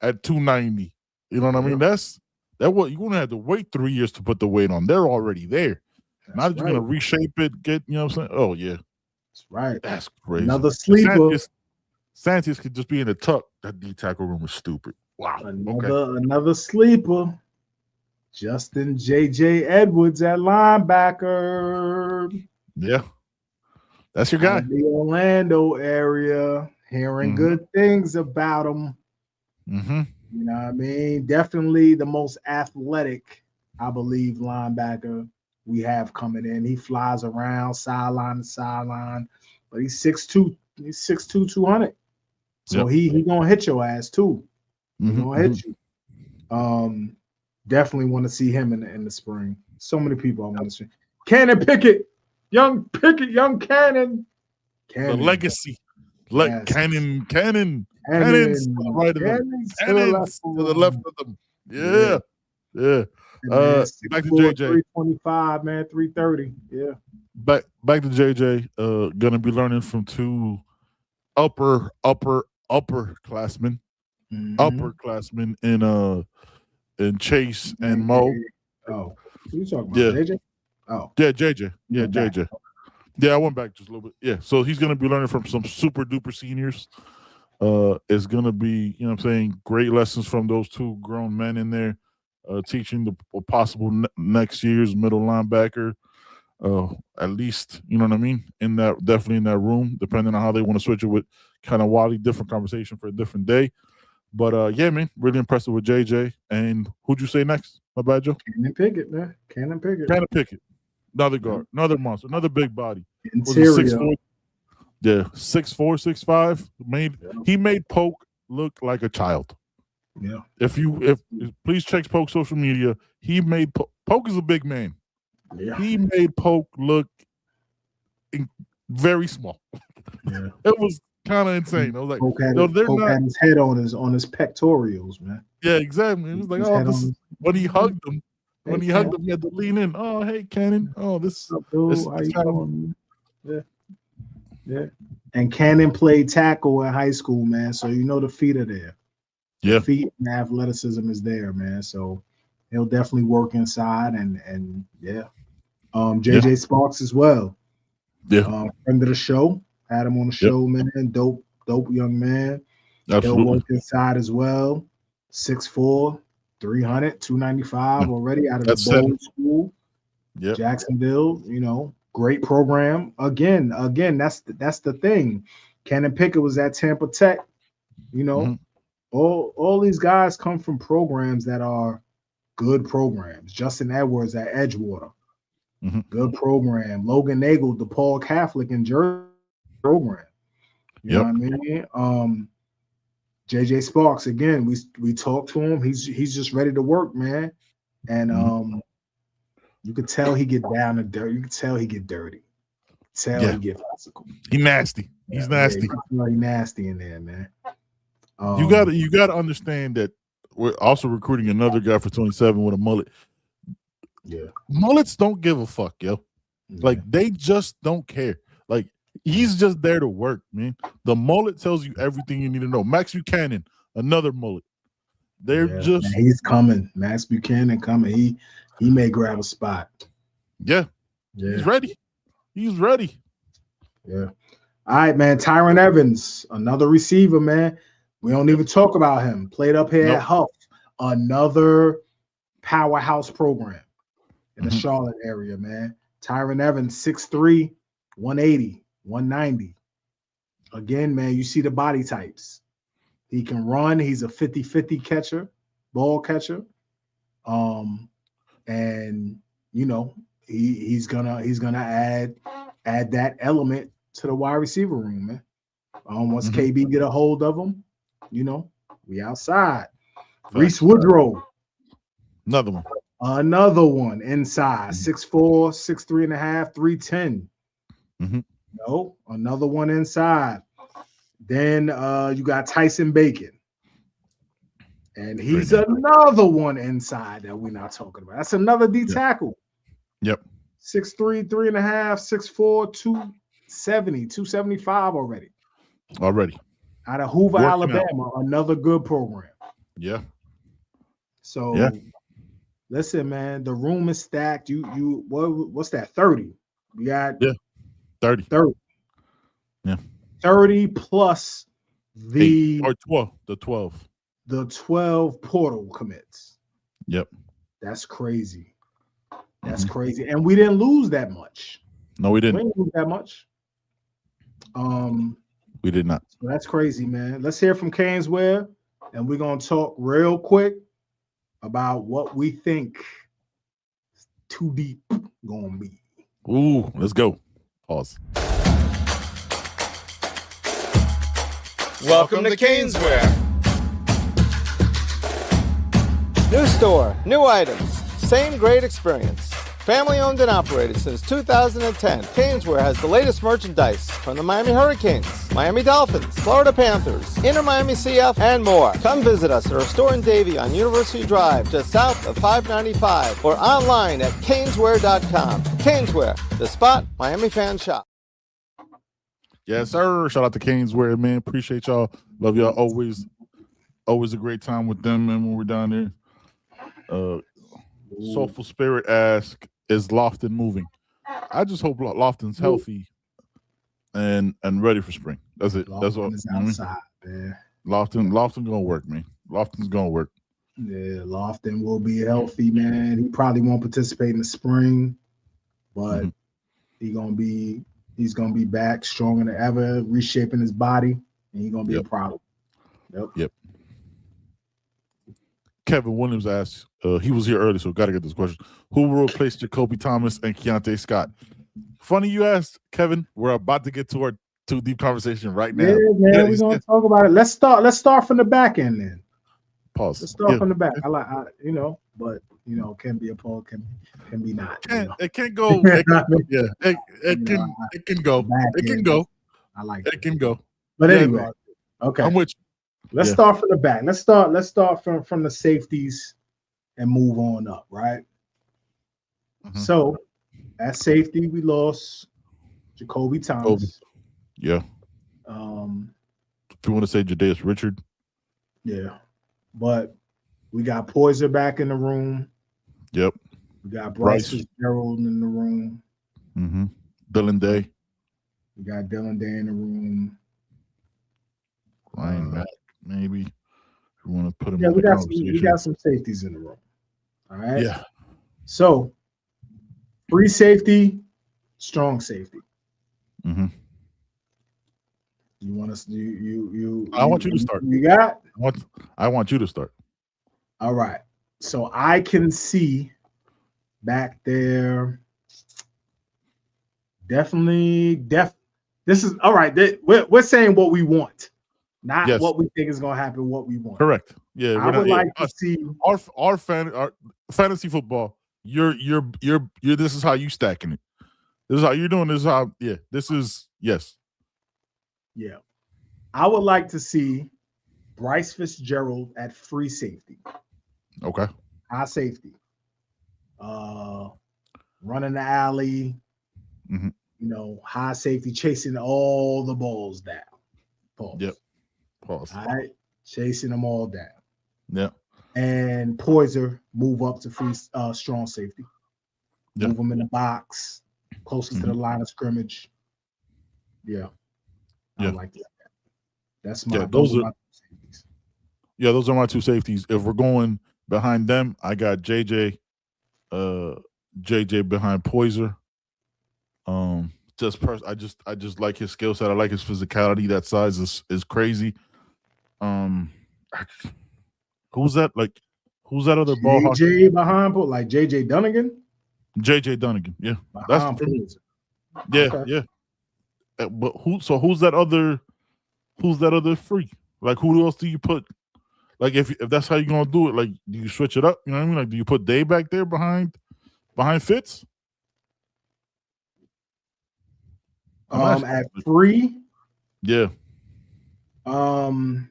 at 290. You know what I mean? That's what you're gonna have to wait 3 years to put the weight on. They're already there. Now that you're gonna reshape it, you know what I'm saying? Oh yeah. That's right. That's crazy. Another sleeper. Santis could just be in the tuck. That D tackle room was stupid. Wow. Another sleeper. Justin J.J. Edwards at linebacker. Yeah. That's your guy. The Orlando area. Hearing good things about him. You know what I mean? Definitely the most athletic, I believe, linebacker we have coming in. He flies around sideline to sideline, but he's 6'2". He's 6'2", 200. So he gonna hit your ass too. He gonna hit you. Definitely want to see him in the spring. So many people I want to see. Cannon Pickett, young Cannon. The legacy. Cannon. Cannon's to the right of them. Cannon's to the left of them. Yeah. Back to JJ. 325, man, 330. Yeah. Back to JJ. Gonna be learning from two upperclassmen. Upperclassmen in Chase and Mo. Oh, who you talking about? JJ? Oh. Yeah, JJ. Yeah, JJ. Yeah, I went back just a little bit. Yeah, so he's going to be learning from some super duper seniors. It's going to be, you know what I'm saying, great lessons from those two grown men in there, teaching the possible next year's middle linebacker. At least, you know what I mean, definitely in that room, depending on how they want to switch it with kind of wildly different conversation for a different day. But yeah, man, really impressive with JJ. And who'd you say next? My bad, Joe? Cannon Pickett, man. Cannon Pickett. Another guard, another monster, another big body. Interior. 6'4", 6'5". He made Polk look like a child. Yeah. If please check Polk's social media, he made Polk is a big man. Yeah. He made Polk look very small. Yeah. It was kind of insane. I was like, Polk had his head on his pectorials, man. Yeah, exactly. It was like, when he hugged him. When he hugged him, he had to lean in. Oh, hey, Cannon. Oh, this. What's up, dude? How you doing? Yeah. And Cannon played tackle in high school, man. So you know the feet are there. Yeah. The feet and athleticism is there, man. So he'll definitely work inside and yeah. JJ Sparks as well. Yeah. Friend of the show. Had him on the show, man. Dope young man. He'll work inside as well. 6'4", 300, 295 already out of the bowl school. Yep. Jacksonville, you know, great program. Again, that's the thing. Cannon Pickett was at Tampa Tech. You know, all these guys come from programs that are good programs. Justin Edwards at Edgewater, good program. Logan Nagel, DePaul Catholic in Jersey program. You know what I mean? JJ Sparks, again, we talked to him. He's just ready to work, man. And you could tell he get down and dirty. You could tell he get dirty. He get physical. He nasty. He's nasty. He nasty in there, man. You gotta understand that we're also recruiting another guy for 27 with a mullet. Yeah. Mullets don't give a fuck, yo. Like they just don't care. Like he's just there to work, man. The mullet tells you everything you need to know. Max Buchanan, another mullet. They're just man, he's coming. Max Buchanan coming. He may grab a spot. Yeah. He's ready. He's ready. Yeah. All right, man. Tyron Evans, another receiver, man. We don't even talk about him. Played up here at Huff, another powerhouse program in the Charlotte area, man. Tyron Evans, 6'3", 180, 190. Again, man, you see the body types. He can run. He's a 50-50 catcher, ball catcher. And you know, he's gonna add that element to the wide receiver room, man. Once KB get a hold of him, you know, we outside. Reese Woodrow, another one inside, 6'4", 6'3.5", 310. No, another one inside. Then you got Tyson Bacon. And he's another one inside that we're not talking about. That's another D tackle. Yep. 6'3", 3.5", 6'4", 270, 275 already. Out of Hoover, Alabama, another good program. Yeah. So listen, man, the room is stacked. What's that? 30. We got 30. 30. Yeah. 30 plus the 12. The 12. The 12 portal commits. Yep. That's crazy. That's crazy. And we didn't lose that much. No, we didn't. We didn't lose that much. We did not. So that's crazy, man. Let's hear from Canesware, and we're gonna talk real quick about what we think Too Deep gonna be. Ooh, let's go. Pause. Welcome to Canesware. New store, new items, same great experience. Family owned and operated since 2010, Canesware has the latest merchandise from the Miami Hurricanes, Miami Dolphins, Florida Panthers, Inter Miami CF, and more. Come visit us at our store in Davie on University Drive, just south of 595, or online at canesware.com. Canesware, the spot Miami fans shop. Yes, sir. Shout out to Canesware, man. Appreciate y'all. Love y'all. Always a great time with them, man, when we're down there. Soulful Spirit ask, is Lofton moving? I just hope Lofton's healthy and ready for spring. That's it. Lofton That's all. is outside, man. Lofton gonna work, man. Lofton's gonna work. Yeah, Lofton will be healthy, man. He probably won't participate in the spring, but he's gonna be back stronger than ever, reshaping his body, and he's gonna be a problem. Yep. Kevin Williams asks, he was here early, so got to get this question. Who will replace Jacoby Thomas and Keontae Scott? Funny you asked, Kevin. We're about to get to our Too Deep conversation right now. Yeah, man, we're gonna talk about it. Let's start from the back end then. Pause. Let's start from the back. But can be a pause, can be not. It can go. It can go. It can go. I like it. Can go. But anyway, okay. I'm with you. Let's start from the back. Let's start from the safeties and move on up, right? So at safety, we lost Jacoby Thomas. Yeah. If you want to say Jadaeus Richard, Yeah, but we got Poiser back in the room. yep. We got Bryce Bryce. Fitzgerald in the room. Mm-hmm. Dylan Day, We got Dylan Day in the room. Ryan Mack, maybe. If you want to put him Yeah, in we the got conversation. some safeties in the room. All right. Yeah. So free safety, strong safety. Mm-hmm. You want us? You? I want you to start. You got? I want you to start. All right. So I can see back there. Definitely. This is all right. We're saying what we want, not Yes. what we think is going to happen. What we want. Correct. Yeah. I would like to see our fantasy football. You're this is how you stacking it. This is how you're doing. This is how. Yeah. This is yes. Yeah. I would like to see Bryce Fitzgerald at free safety. Okay. High safety. Running the alley. Mm-hmm. You know, high safety, chasing all the balls down. Pause. Yep. Pause. All right. Chasing them all down. Yep. And Poiser move up to free strong safety. Yep. Move them in the box, closest to the line of scrimmage. Yeah. I Yeah. like that. That's my those are my safeties. Yeah, those are my two safeties. If we're going behind them, I got JJ behind Poiser. I just like his skill set. I like his physicality. That size is crazy. Who's that? Like, who's that other ball hawk? JJ behind, like JJ Dunnigan. JJ Dunnigan. Yeah, Behind that's Poiser. yeah, Okay. yeah. But who's that other? Who's that other freak? Like, who else do you put? Like, if that's how you're gonna do it, like, do you switch it up? You know what I mean? Like, do you put Day back there behind Fitz? At free. Yeah. Now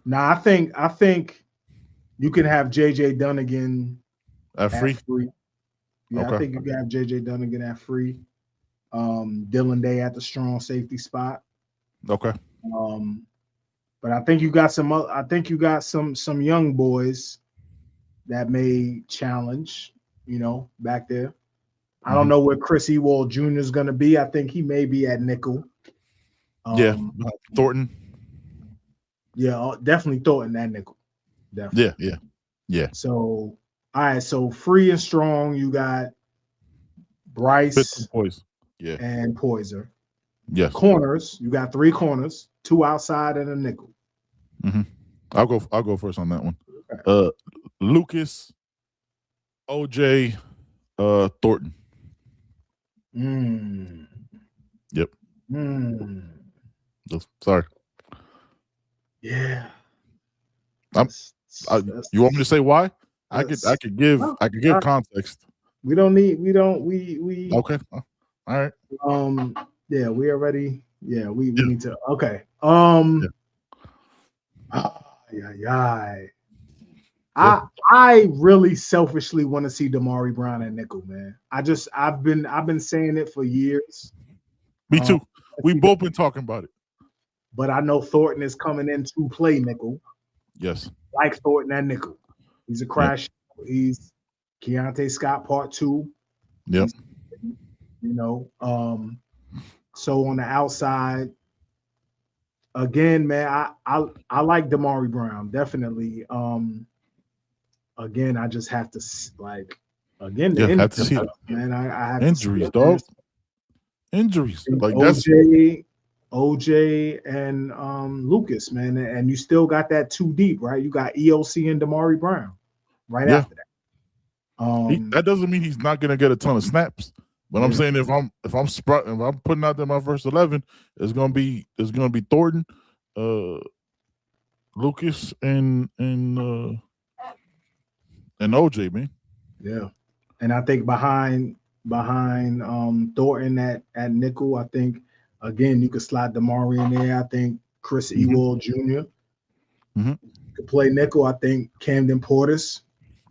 I think you can have JJ Dunnigan At free. Yeah, Okay. I think you can have JJ Dunnigan at free. Dylan Day at the strong safety spot. Okay. But I think you got some young boys that may challenge, back there. I don't know where Chris Ewald Jr. is going to be. I think he may be at nickel. Thornton. Yeah, definitely Thornton at nickel. Definitely. Yeah. So, all right. So free and strong, you got Bryce and Poiser. Yes. Corners, you got 3 corners, 2 outside and a nickel. Mm-hmm. I'll go first on that one. Okay. Lucas, OJ, Thornton. Yep. Sorry. Yeah. You want me to say why? I could give context. We Okay. All right. Yeah, we already. Yeah, we need to. Okay. I really selfishly want to see Damari Brown at nickel, man. I've been saying it for years. Me too. We've both been talking about it. But I know Thornton is coming in to play nickel. Yes. Like Thornton at nickel. He's a crash. Yep. He's Keontae Scott Part 2. Yep. So on the outside, again, man, I like Damari Brown, definitely. Again, I just have to the injuries, have to see it. Man. I have injuries, dog. Injuries. Like OJ and Lucas, man, and you still got that 2 deep, right? You got EOC and Damari Brown after that. That doesn't mean he's not gonna get a ton of snaps. But I'm saying if I'm putting out there my first 11, it's gonna be Thornton, Lucas, and OJ, man. Yeah, and I think behind Thornton at nickel, I think again you could slide Damari in there. I think Chris Ewald Jr. Could play nickel. I think Camden Portis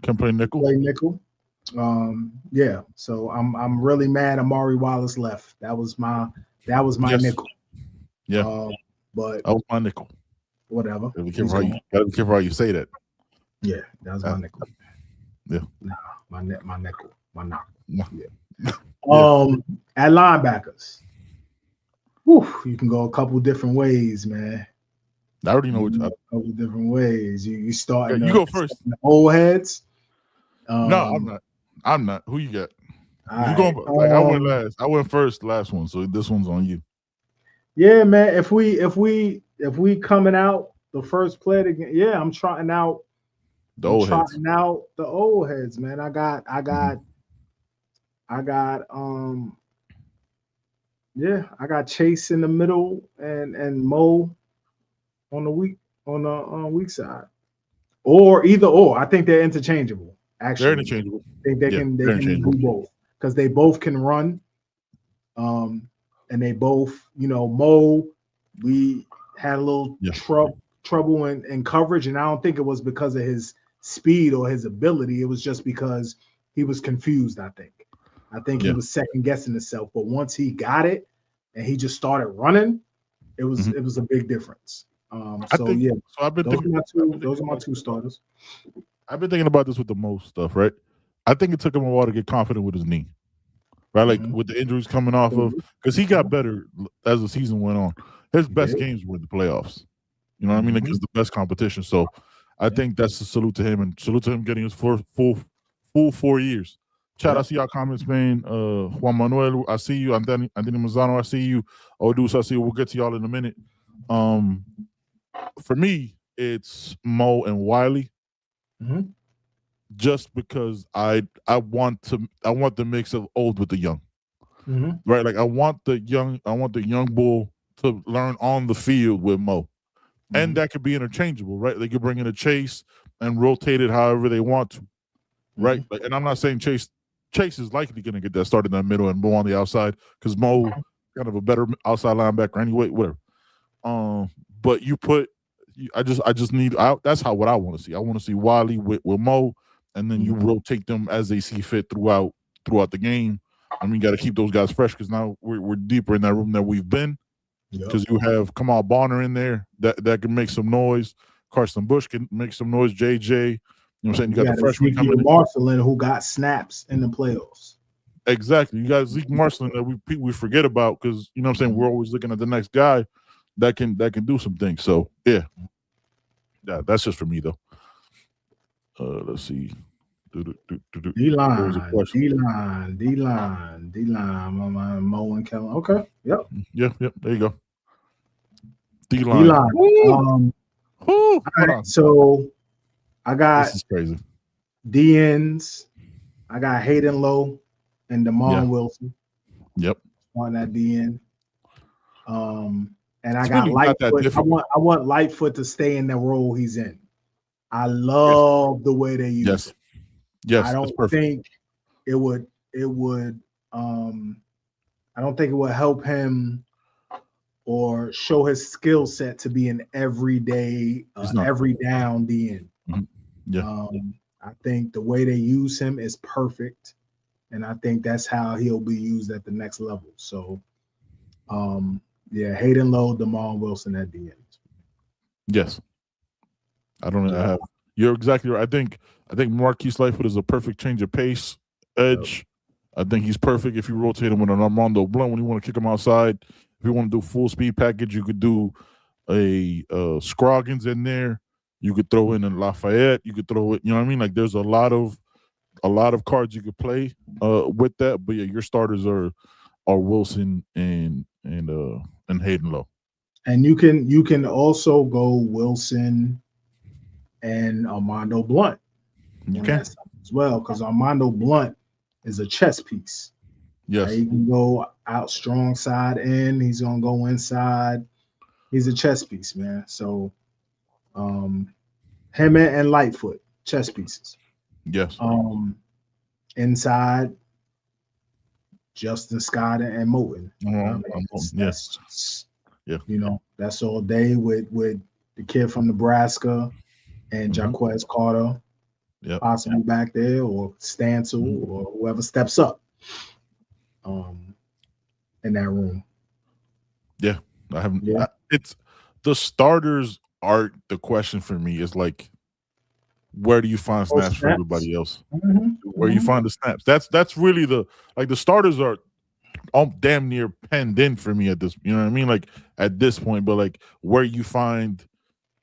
can play nickel. Yeah. So I'm really mad Amari Wallace left. That was my Yes. nickel. Yeah. But That was my nickel. whatever. Gotta be careful how you say that. Yeah, that was my nickel. Yeah. Nah, my nickel. My knock. Yeah. Yeah. At linebackers. Whew, you can go a couple different ways, man. I already know A couple different ways. You starting you go first. The old heads. No, I'm not. Who you got? You Right. going like I went last. I went first last one, so this one's on you. Yeah, man. If we coming out the first play again, yeah, I'm trotting out The old heads. the old heads, man. I got I got Chase in the middle and Mo on the weak side. Or either or. I think they're interchangeable. Actually, They're interchangeable. I think they can do both because they both can run. And they both, Mo, we had a little trouble in coverage, and I don't think it was because of his speed or his ability. It was just because he was confused. I think he was second guessing himself. But once he got it and he just started running, it was a big difference. Those are my two starters. I've been thinking about this with the most stuff, right? I think it took him a while to get confident with his knee, right? Like with the injuries coming off of, because he got better as the season went on. His best games were the playoffs. You know what I mean? Like it's the best competition. So I think that's a salute to him and salute to him getting his full 4 years. Chad, I see your comments, man. Juan Manuel, I see you. Anthony Mazzano, I see you. Odus, I see you. We'll get to y'all in a minute. For me, it's Mo and Wiley. Just because I want the mix of old with the young, right? Like I want the young bull to learn on the field with Mo, and that could be interchangeable, right? They could bring in a Chase and rotate it however they want to, right? Like, and I'm not saying Chase is likely going to get that started in the middle and Mo on the outside because Mo kind of a better outside linebacker anyway, whatever. But I just need that's what I want to see. I want to see Wiley with Mo. And then you rotate them as they see fit throughout the game. I mean, you got to keep those guys fresh because now we're deeper in that room than we've been. Because you have Kamal Bonner in there that can make some noise. Carson Bush can make some noise. JJ, you know what I'm saying? You got the freshman coming in. Marcelin, who got snaps in the playoffs. Exactly. You got Zeke Marcelin that we forget about because you know what I'm saying. We're always looking at the next guy that can do some things. So yeah, that's just for me though. Let's see. D-line, Mo and Kellen. Okay. Yep. There you go. D-line. All right, so I got this is crazy. D-ends. I got Hayden Lowe and Damon Wilson. Yep. On that D-end. And I got Lightfoot. I want Lightfoot to stay in the role he's in. I love the way they use it. Yes, I don't think it would I don't think it would help him or show his skill set to be an everyday every down DN. I think the way they use him is perfect, and I think that's how he'll be used at the next level. So Hayden Lowe, Damon Wilson at the end. Yes. I don't know. You're exactly right. I think Marquise Lightfoot is a perfect change of pace edge. I think he's perfect if you rotate him with an Armando Blunt when you want to kick him outside. If you want to do full speed package, you could do a Scroggins in there. You could throw in a Lafayette. You could throw it. You know what I mean? Like there's a lot of cards you could play with that. But yeah, your starters are Wilson and Hayden Lowe. And you can also go Wilson and Armando Blunt. You can as well, because Armando Blunt is a chess piece. Yes. He can go out strong side in. He's gonna go inside. He's a chess piece, man. So him and Lightfoot, chess pieces. Yes. Inside, Justin Scott and Moten. That's all day with the kid from Nebraska and Jaquez Carter. possibly back there, or Stancil, or whoever steps up in that room. Yeah, I haven't. Yeah. It's the starters are the question for me. Is like, where do you find snaps for everybody else? Where you find the snaps? That's really the starters are damn near penned in for me at this. You know what I mean? Like at this point, but like where you find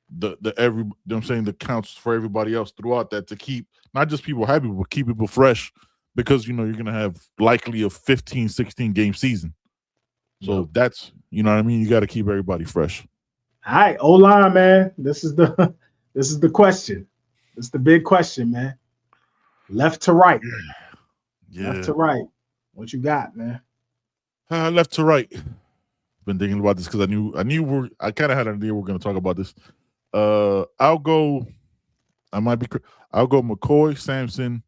the every. You know what I'm saying, the counts for everybody else throughout that to keep not just people happy, but keep people fresh, because you're gonna have likely a 15, 16 game season. So that's, you know what I mean? You got to keep everybody fresh. All right, O-line, man. This is the question. This is the big question, man. Left to right. Yeah. Left to right. What you got, man? Left to right. Been thinking about this because I kind of had an idea we're going to talk about this. I'll go McCoy, Sampson.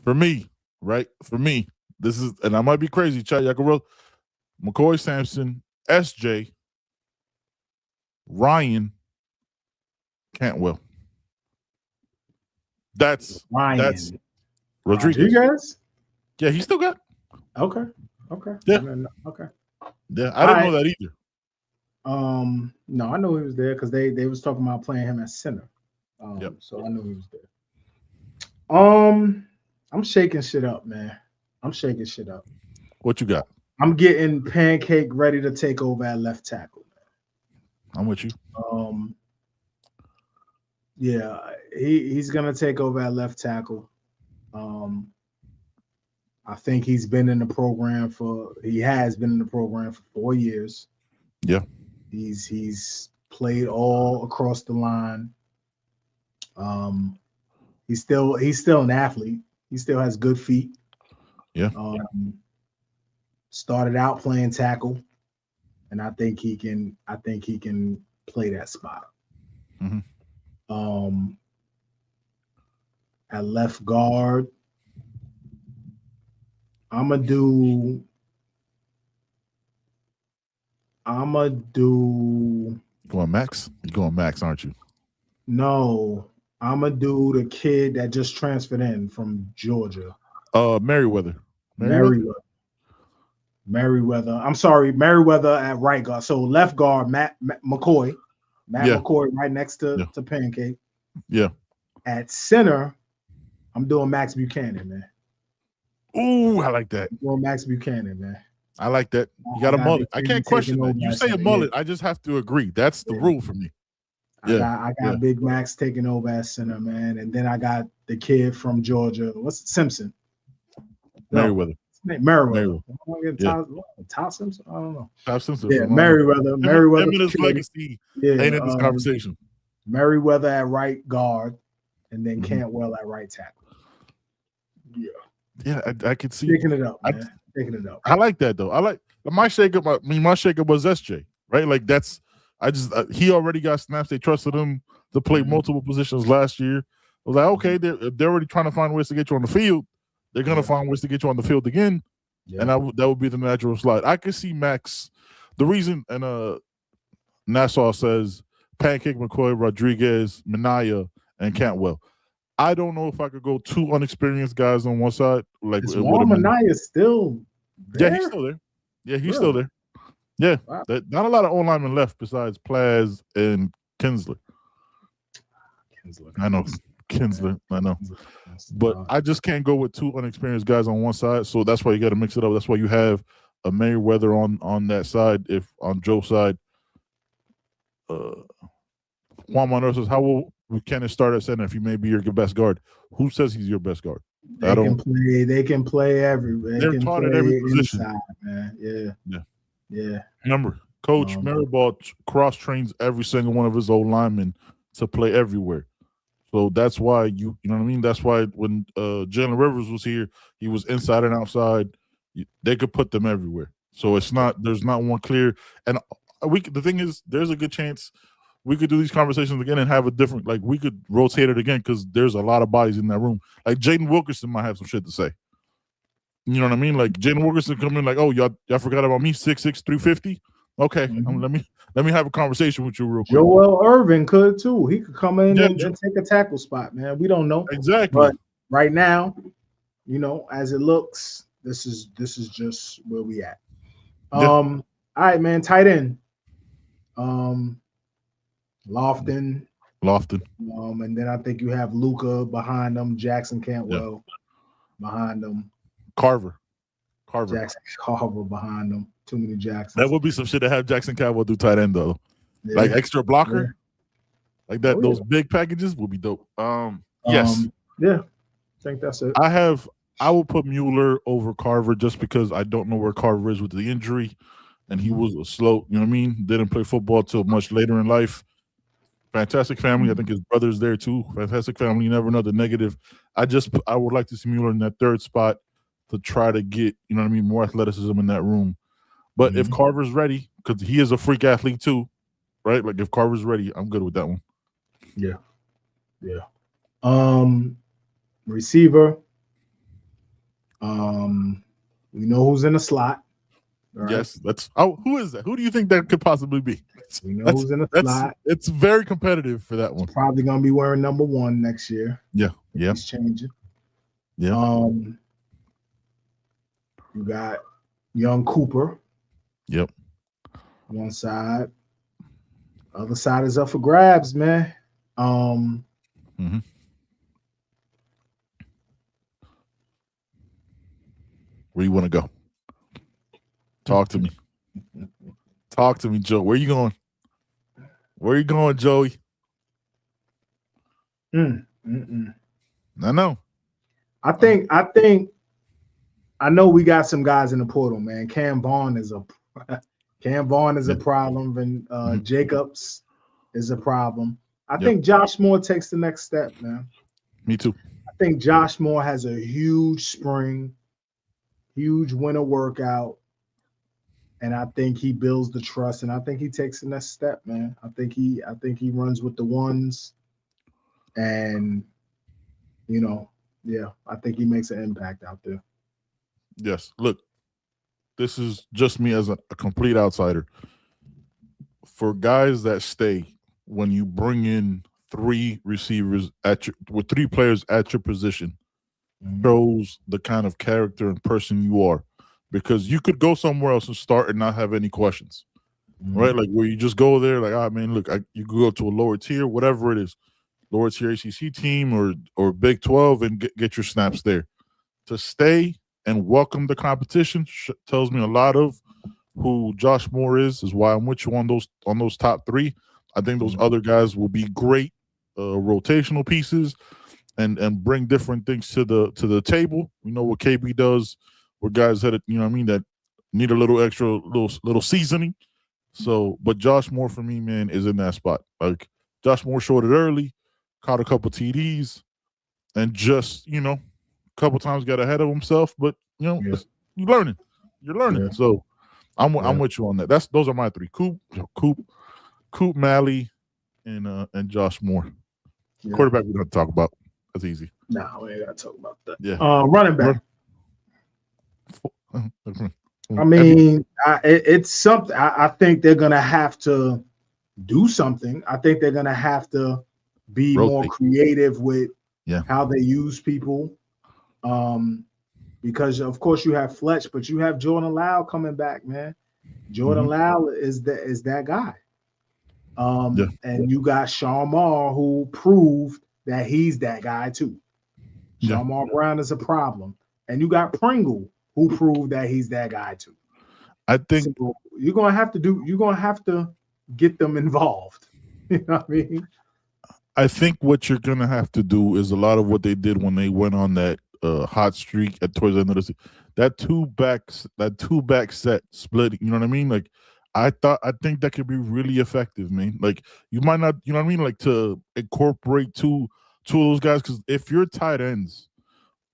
For me, right? For me, this is, and I might be crazy, Chad Yakarel, McCoy, Sampson, SJ, Ryan, Cantwell. That's Rodriguez. Yeah, he still got. Okay. Yeah. Okay. Yeah, I didn't know that either. No, I know he was there because they was talking about playing him at center. So I knew he was there. I'm shaking shit up, man. I'm shaking shit up. What you got? I'm getting Pancake ready to take over at left tackle, man. I'm with you. Yeah, he's gonna take over at left tackle. I think he has been in the program for 4 years. Yeah. He's played all across the line. He's still an athlete. He still has good feet. Yeah. Started out playing tackle, and I think he can play that spot. At left guard, I'm gonna do. Going Max? You're going Max, aren't you? No, I'm gonna do the kid that just transferred in from Georgia. Merriweather. Merriweather. I'm sorry, Merriweather at right guard. So left guard, Matt McCoy. McCoy right next to Pancake. Yeah. At center, I'm doing Max Buchanan, man. Ooh, I like that. I'm doing Max Buchanan, man. I like that. You got a mullet. I can't question that. You say a mullet, I just have to agree. That's the rule for me. Yeah. I got Big Max taking over at center, man. And then I got the kid from Georgia. What's it? Simpson? Merriweather. Merriweather. Top Simpson? I don't know. Top Simpson. Yeah, Merriweather. Merriweather. Him and his legacy ain't in this conversation. Merriweather at right guard, and then Cantwell at right tackle. Yeah. Yeah, I could see picking it up, man. Picking it up. I like that though. I like my shakeup. My shakeup was SJ, right? Like that's. He already got snaps. They trusted him to play multiple positions last year. I was like, okay, they're already trying to find ways to get you on the field. They're gonna find ways to get you on the field again, and that would be the natural slide. I could see Max. The reason, and Nassau says Pancake, McCoy, Rodriguez, Minaya, and Cantwell. I don't know if I could go two unexperienced guys on one side. Like Minaya still there? Yeah, he's still there. Yeah, he's still there. Yeah, wow. Not a lot of O-linemen left besides Plaz and Kinsler. I know. Kinsler, I know. But I just can't go with two unexperienced guys on one side, so that's why you got to mix it up. That's why you have a Merriweather on that side. If on Joe's side, Juan Manuel says, how will Buchanan start at center if he may be your best guard? Who says he's your best guard? They can play everywhere. They're taught at every position. Inside, man. Yeah. Remember, Coach Maribald cross-trains every single one of his old linemen to play everywhere. So that's why you know what I mean? That's why when Jalen Rivers was here, he was inside and outside. They could put them everywhere. So there's not one clear. And the thing is, there's a good chance we could do these conversations again and have a different, like we could rotate it again because there's a lot of bodies in that room. Like Jaden Wilkerson might have some shit to say. You know what I mean? Like Jaden Wilkerson come in like, oh, y'all forgot about me, 6'6", 350. Okay, Let me have a conversation with you real quick. Joel Irvin could too. He could come in Yeah, and take a tackle spot, man. We don't know. Exactly. But right now, as it looks, this is just where we at. All right, man. Tight end. Lofton. And then I think you have Luca behind them, Jackson Cantwell behind them. Carver. Jackson Carver behind them. Too many Jacksons. That would be some shit to have Jackson Cantwell do tight end though. Yeah. Like extra blocker. Like that, those big packages would be dope. Yes. Yeah. I think that's it. I will put Mueller over Carver just because I don't know where Carver is with the injury. And he was a slow, you know what I mean? Didn't play football till much later in life. Fantastic family. I think his brother's there too. Fantastic family. You never know the negative. I would like to see Mueller in that third spot to try to get, you know what I mean, more athleticism in that room. But if Carver's ready, because he is a freak athlete too, right? Like if Carver's ready, I'm good with that one. Yeah. Receiver. We know who's in the slot. Right? Yes, who is that? Who do you think that could possibly be? We know who's in the slot. It's very competitive for that one. He's probably gonna be wearing number 1 next year. Yeah. He's changing. Yeah. You got young Cooper. Yep. One side. Other side is up for grabs, man. Where you want to go? Talk to me. Talk to me, Joe. Where you going? Where you going, Joey? I know. I know we got some guys in the portal, man. Cam Vaughn is a problem, and Jacobs is a problem. I think Josh Moore takes the next step, man. Me too. I think Josh Moore has a huge spring, huge winter workout, and I think he builds the trust, and I think he takes the next step, man. I think he runs with the ones, and I think he makes an impact out there. Yes. Look, this is just me as a complete outsider. For guys that stay, when you bring in 3 receivers with 3 players at your position, shows the kind of character and person you are. Because you could go somewhere else and start and not have any questions, right? Like where you just go there, like, man, look, you could go to a lower tier, whatever it is, lower tier ACC team or Big 12 and get your snaps there. To stay and welcome the competition tells me a lot of who Josh Moore is why I'm with you on those top 3. I think those other guys will be great rotational pieces and bring different things to the table. We know what KB does. We're guys that that need a little extra, little seasoning. So, but Josh Moore for me, man, is in that spot. Like Josh Moore showed it early, caught a couple TDs, and just a couple times got ahead of himself. But you're learning. Yeah. So, I'm with you on that. Those are my 3: Coop, Malley, and Josh Moore. Yeah. Quarterback we don't talk about. That's easy. No, we ain't gotta talk about that. Yeah. Running back. I mean, it's something. I think they're gonna have to do something. I think they're gonna have to be more creative with how they use people. Because of course you have Fletch, but you have Jordan Lau coming back, man. Jordan Lau is that guy. And you got Shamar, who proved that he's that guy too. Shamar Brown is a problem, and you got Pringle, who proved that he's that guy too. I think you're gonna have to get them involved. You know what I mean? I think what you're gonna have to do is a lot of what they did when they went on that hot streak towards the end of the season. That two back set split. You know what I mean? Like I think that could be really effective, man. Like you might not, you know what I mean? Like to incorporate two of those guys, because if your tight ends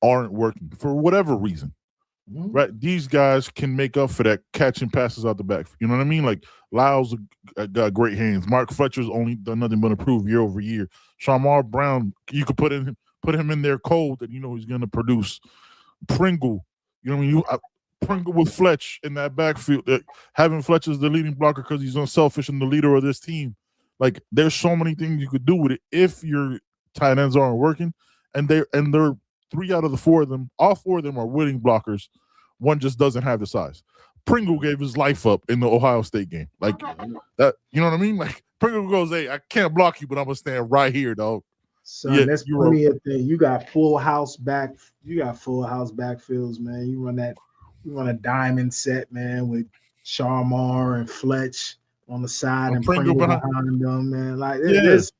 aren't working for whatever reason, right? These guys can make up for that catching passes out the back. You know what I mean? Like Lyle's got great hands. Mark Fletcher's only done nothing but improve year over year. Shamar Brown, you could put him in there cold, and he's going to produce. Pringle, you know what I mean? Pringle with Fletch in that backfield, having Fletch as the leading blocker because he's unselfish and the leader of this team. Like, there's so many things you could do with it if your tight ends aren't working, and they're 3 out of the 4 of them, all 4 of them are winning blockers. One just doesn't have the size. Pringle gave his life up in the Ohio State game. Like that, you know what I mean? Like Pringle goes, "Hey, I can't block you, but I'm gonna stand right here, dog." Son, that's plenty of things. You got full house backfields, man. You run a diamond set, man, with Sharmar and Fletch on the side and Pringle behind them, man. Like there's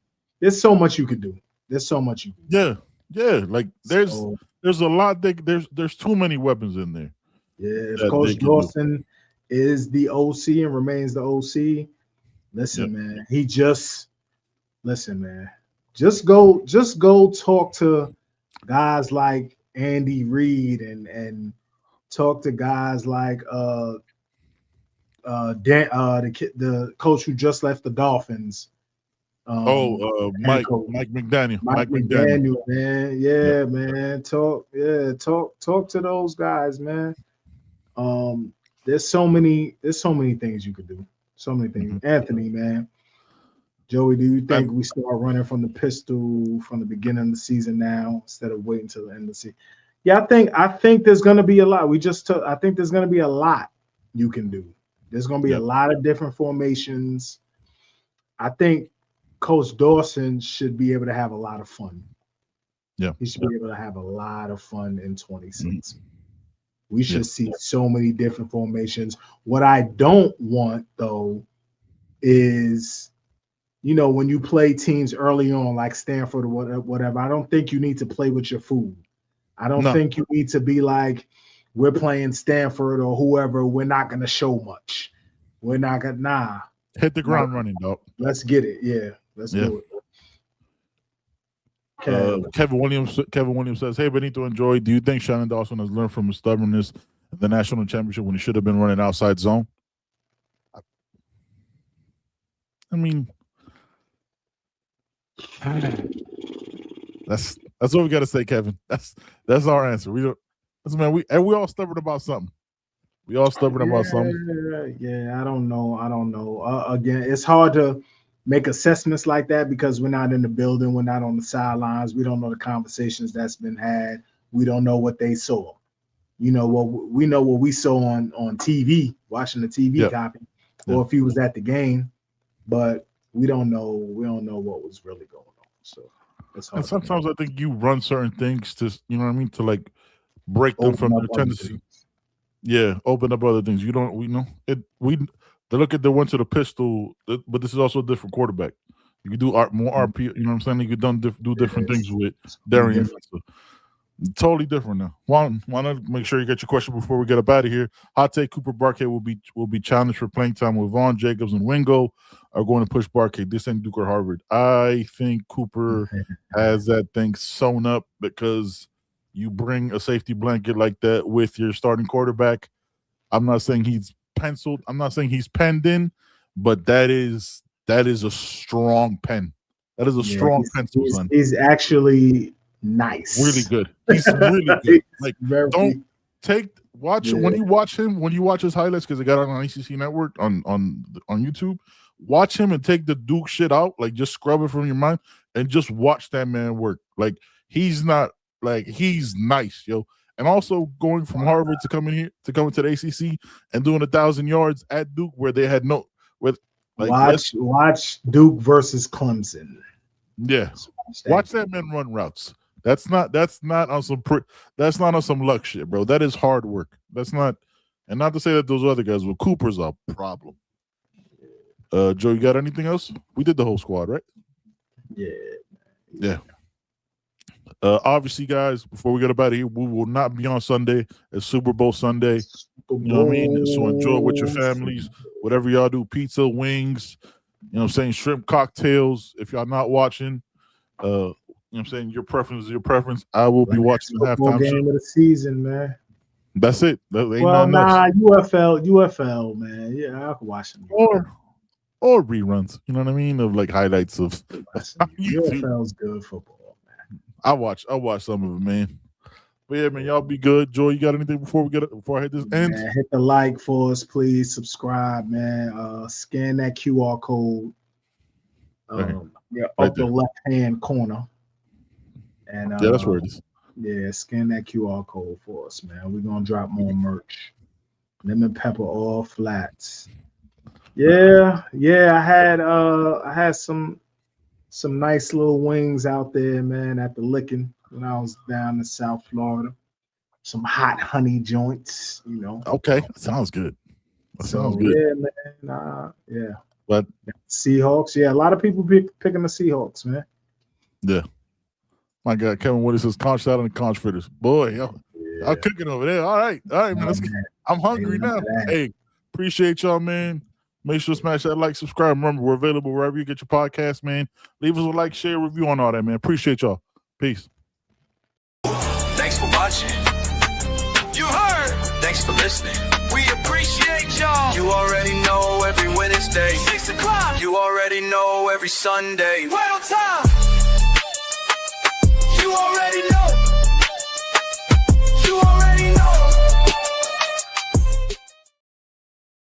so much you could do. There's so much you can do. Yeah. Like there's a lot. There's too many weapons in there. Yeah, if Coach Dawson is the OC and remains the OC, listen, man. Just go talk to guys like Andy Reid and talk to guys like the coach who just left the Dolphins. Mike McDaniel. Mike McDaniel, man. Yeah, man. Talk to those guys, man. There's so many things you could do. So many things. Mm-hmm. Anthony, man. Joey, do you think we start running from the pistol from the beginning of the season now instead of waiting till the end of the season? Yeah, I think there's gonna be a lot. I think there's gonna be a lot you can do. There's gonna be a lot of different formations. I think Coach Dawson should be able to have a lot of fun. Yeah. He should be able to have a lot of fun in 26. Mm-hmm. We should see so many different formations. What I don't want, though, is, when you play teams early on, like Stanford or whatever, I don't think you need to play with your food. I don't think you need to be like, we're playing Stanford or whoever, we're not going to show much. We're not going to, hit the ground running, dog. Let's get it. Yeah, let's do it. Kevin Williams says, "Hey, Benito and Joy, do you think Shannon Dawson has learned from his stubbornness in the national championship when he should have been running outside zone?" I mean, that's what we got to say, Kevin. That's our answer. We all stubborn about something. We all stubborn about something. Yeah, I don't know. Again, it's hard to make assessments like that because we're not in the building. We're not on the sidelines. We don't know the conversations that's been had. We don't know what they saw. We know what we saw on TV, watching the TV copy, or if he was at the game, but we don't know what was really going on. So it's hard. And sometimes I think you run certain things to, to like break them from their tendency. Yeah, open up other things. They look at the one to the pistol, but this is also a different quarterback. You can do more RP. You know what I'm saying? You can do different things with Darian. Totally different now. Want to make sure you get your question before we get up out of here. Hot take: Cooper Barkay will be challenged for playing time with Vaughn Jacobs and Wingo are going to push Barkay. This ain't Duke or Harvard. I think Cooper has that thing sewn up because you bring a safety blanket like that with your starting quarterback. I'm not saying he's penciled. I'm not saying he's penned in, but that is a strong pen. That is a strong pencil, son. He's actually nice. Really good. He's really good. Like, when you watch him, when you watch his highlights, because they got it on ACC Network on YouTube, watch him and take the Duke shit out. Like, just scrub it from your mind and just watch that man work. Like, he's nice, yo. And also going from Harvard to come into the ACC and doing 1,000 yards at Duke where they had watch Duke versus Clemson. Yeah, watch that man run routes. That's not on some luck shit, bro. That is hard work. That's not, and not to say that those other guys, but Cooper's a problem. Joe, you got anything else? We did the whole squad, right? Yeah. Obviously, guys, before we get up out of here, we will not be on Sunday. It's Super Bowl Sunday. You know what I mean? So enjoy it with your families. Whatever y'all do, pizza, wings, shrimp cocktails. If y'all not watching, your preference is your preference. I will be watching the halftime game of the season, man. That's it. UFL, man. Yeah, I can watch them. Or reruns. You know what I mean? Of like highlights of UFL's good football. I watch some of it, man. But yeah, man, y'all be good. Joy, you got anything before I hit this end? Man, hit the like for us, please. Subscribe, man. Scan that QR code. Upper left hand corner. And yeah, that's where it is. Yeah, scan that QR code for us, man. We're gonna drop more merch. Lemon pepper all flats. Yeah. I had some nice little wings out there, man, at the Licking when I was down in South Florida. Some hot honey joints, you know. Okay, sounds good. Sounds good. Yeah, man. Yeah. But Seahawks, yeah, a lot of people picking the Seahawks, man. Yeah. My God, Kevin Woody says conch out on the conch fritters. Boy, y'all cooking over there. All right, man. I'm hungry now. Hey, appreciate y'all, man. Make sure to smash that like, subscribe. Remember, we're available wherever you get your podcast, man. Leave us a like, share, review on all that, man. Appreciate y'all. Peace. Thanks for watching. You heard. Thanks for listening. We appreciate y'all. You already know every Wednesday, 6 o'clock. You already know every Sunday. Right on time. You already know. You already know.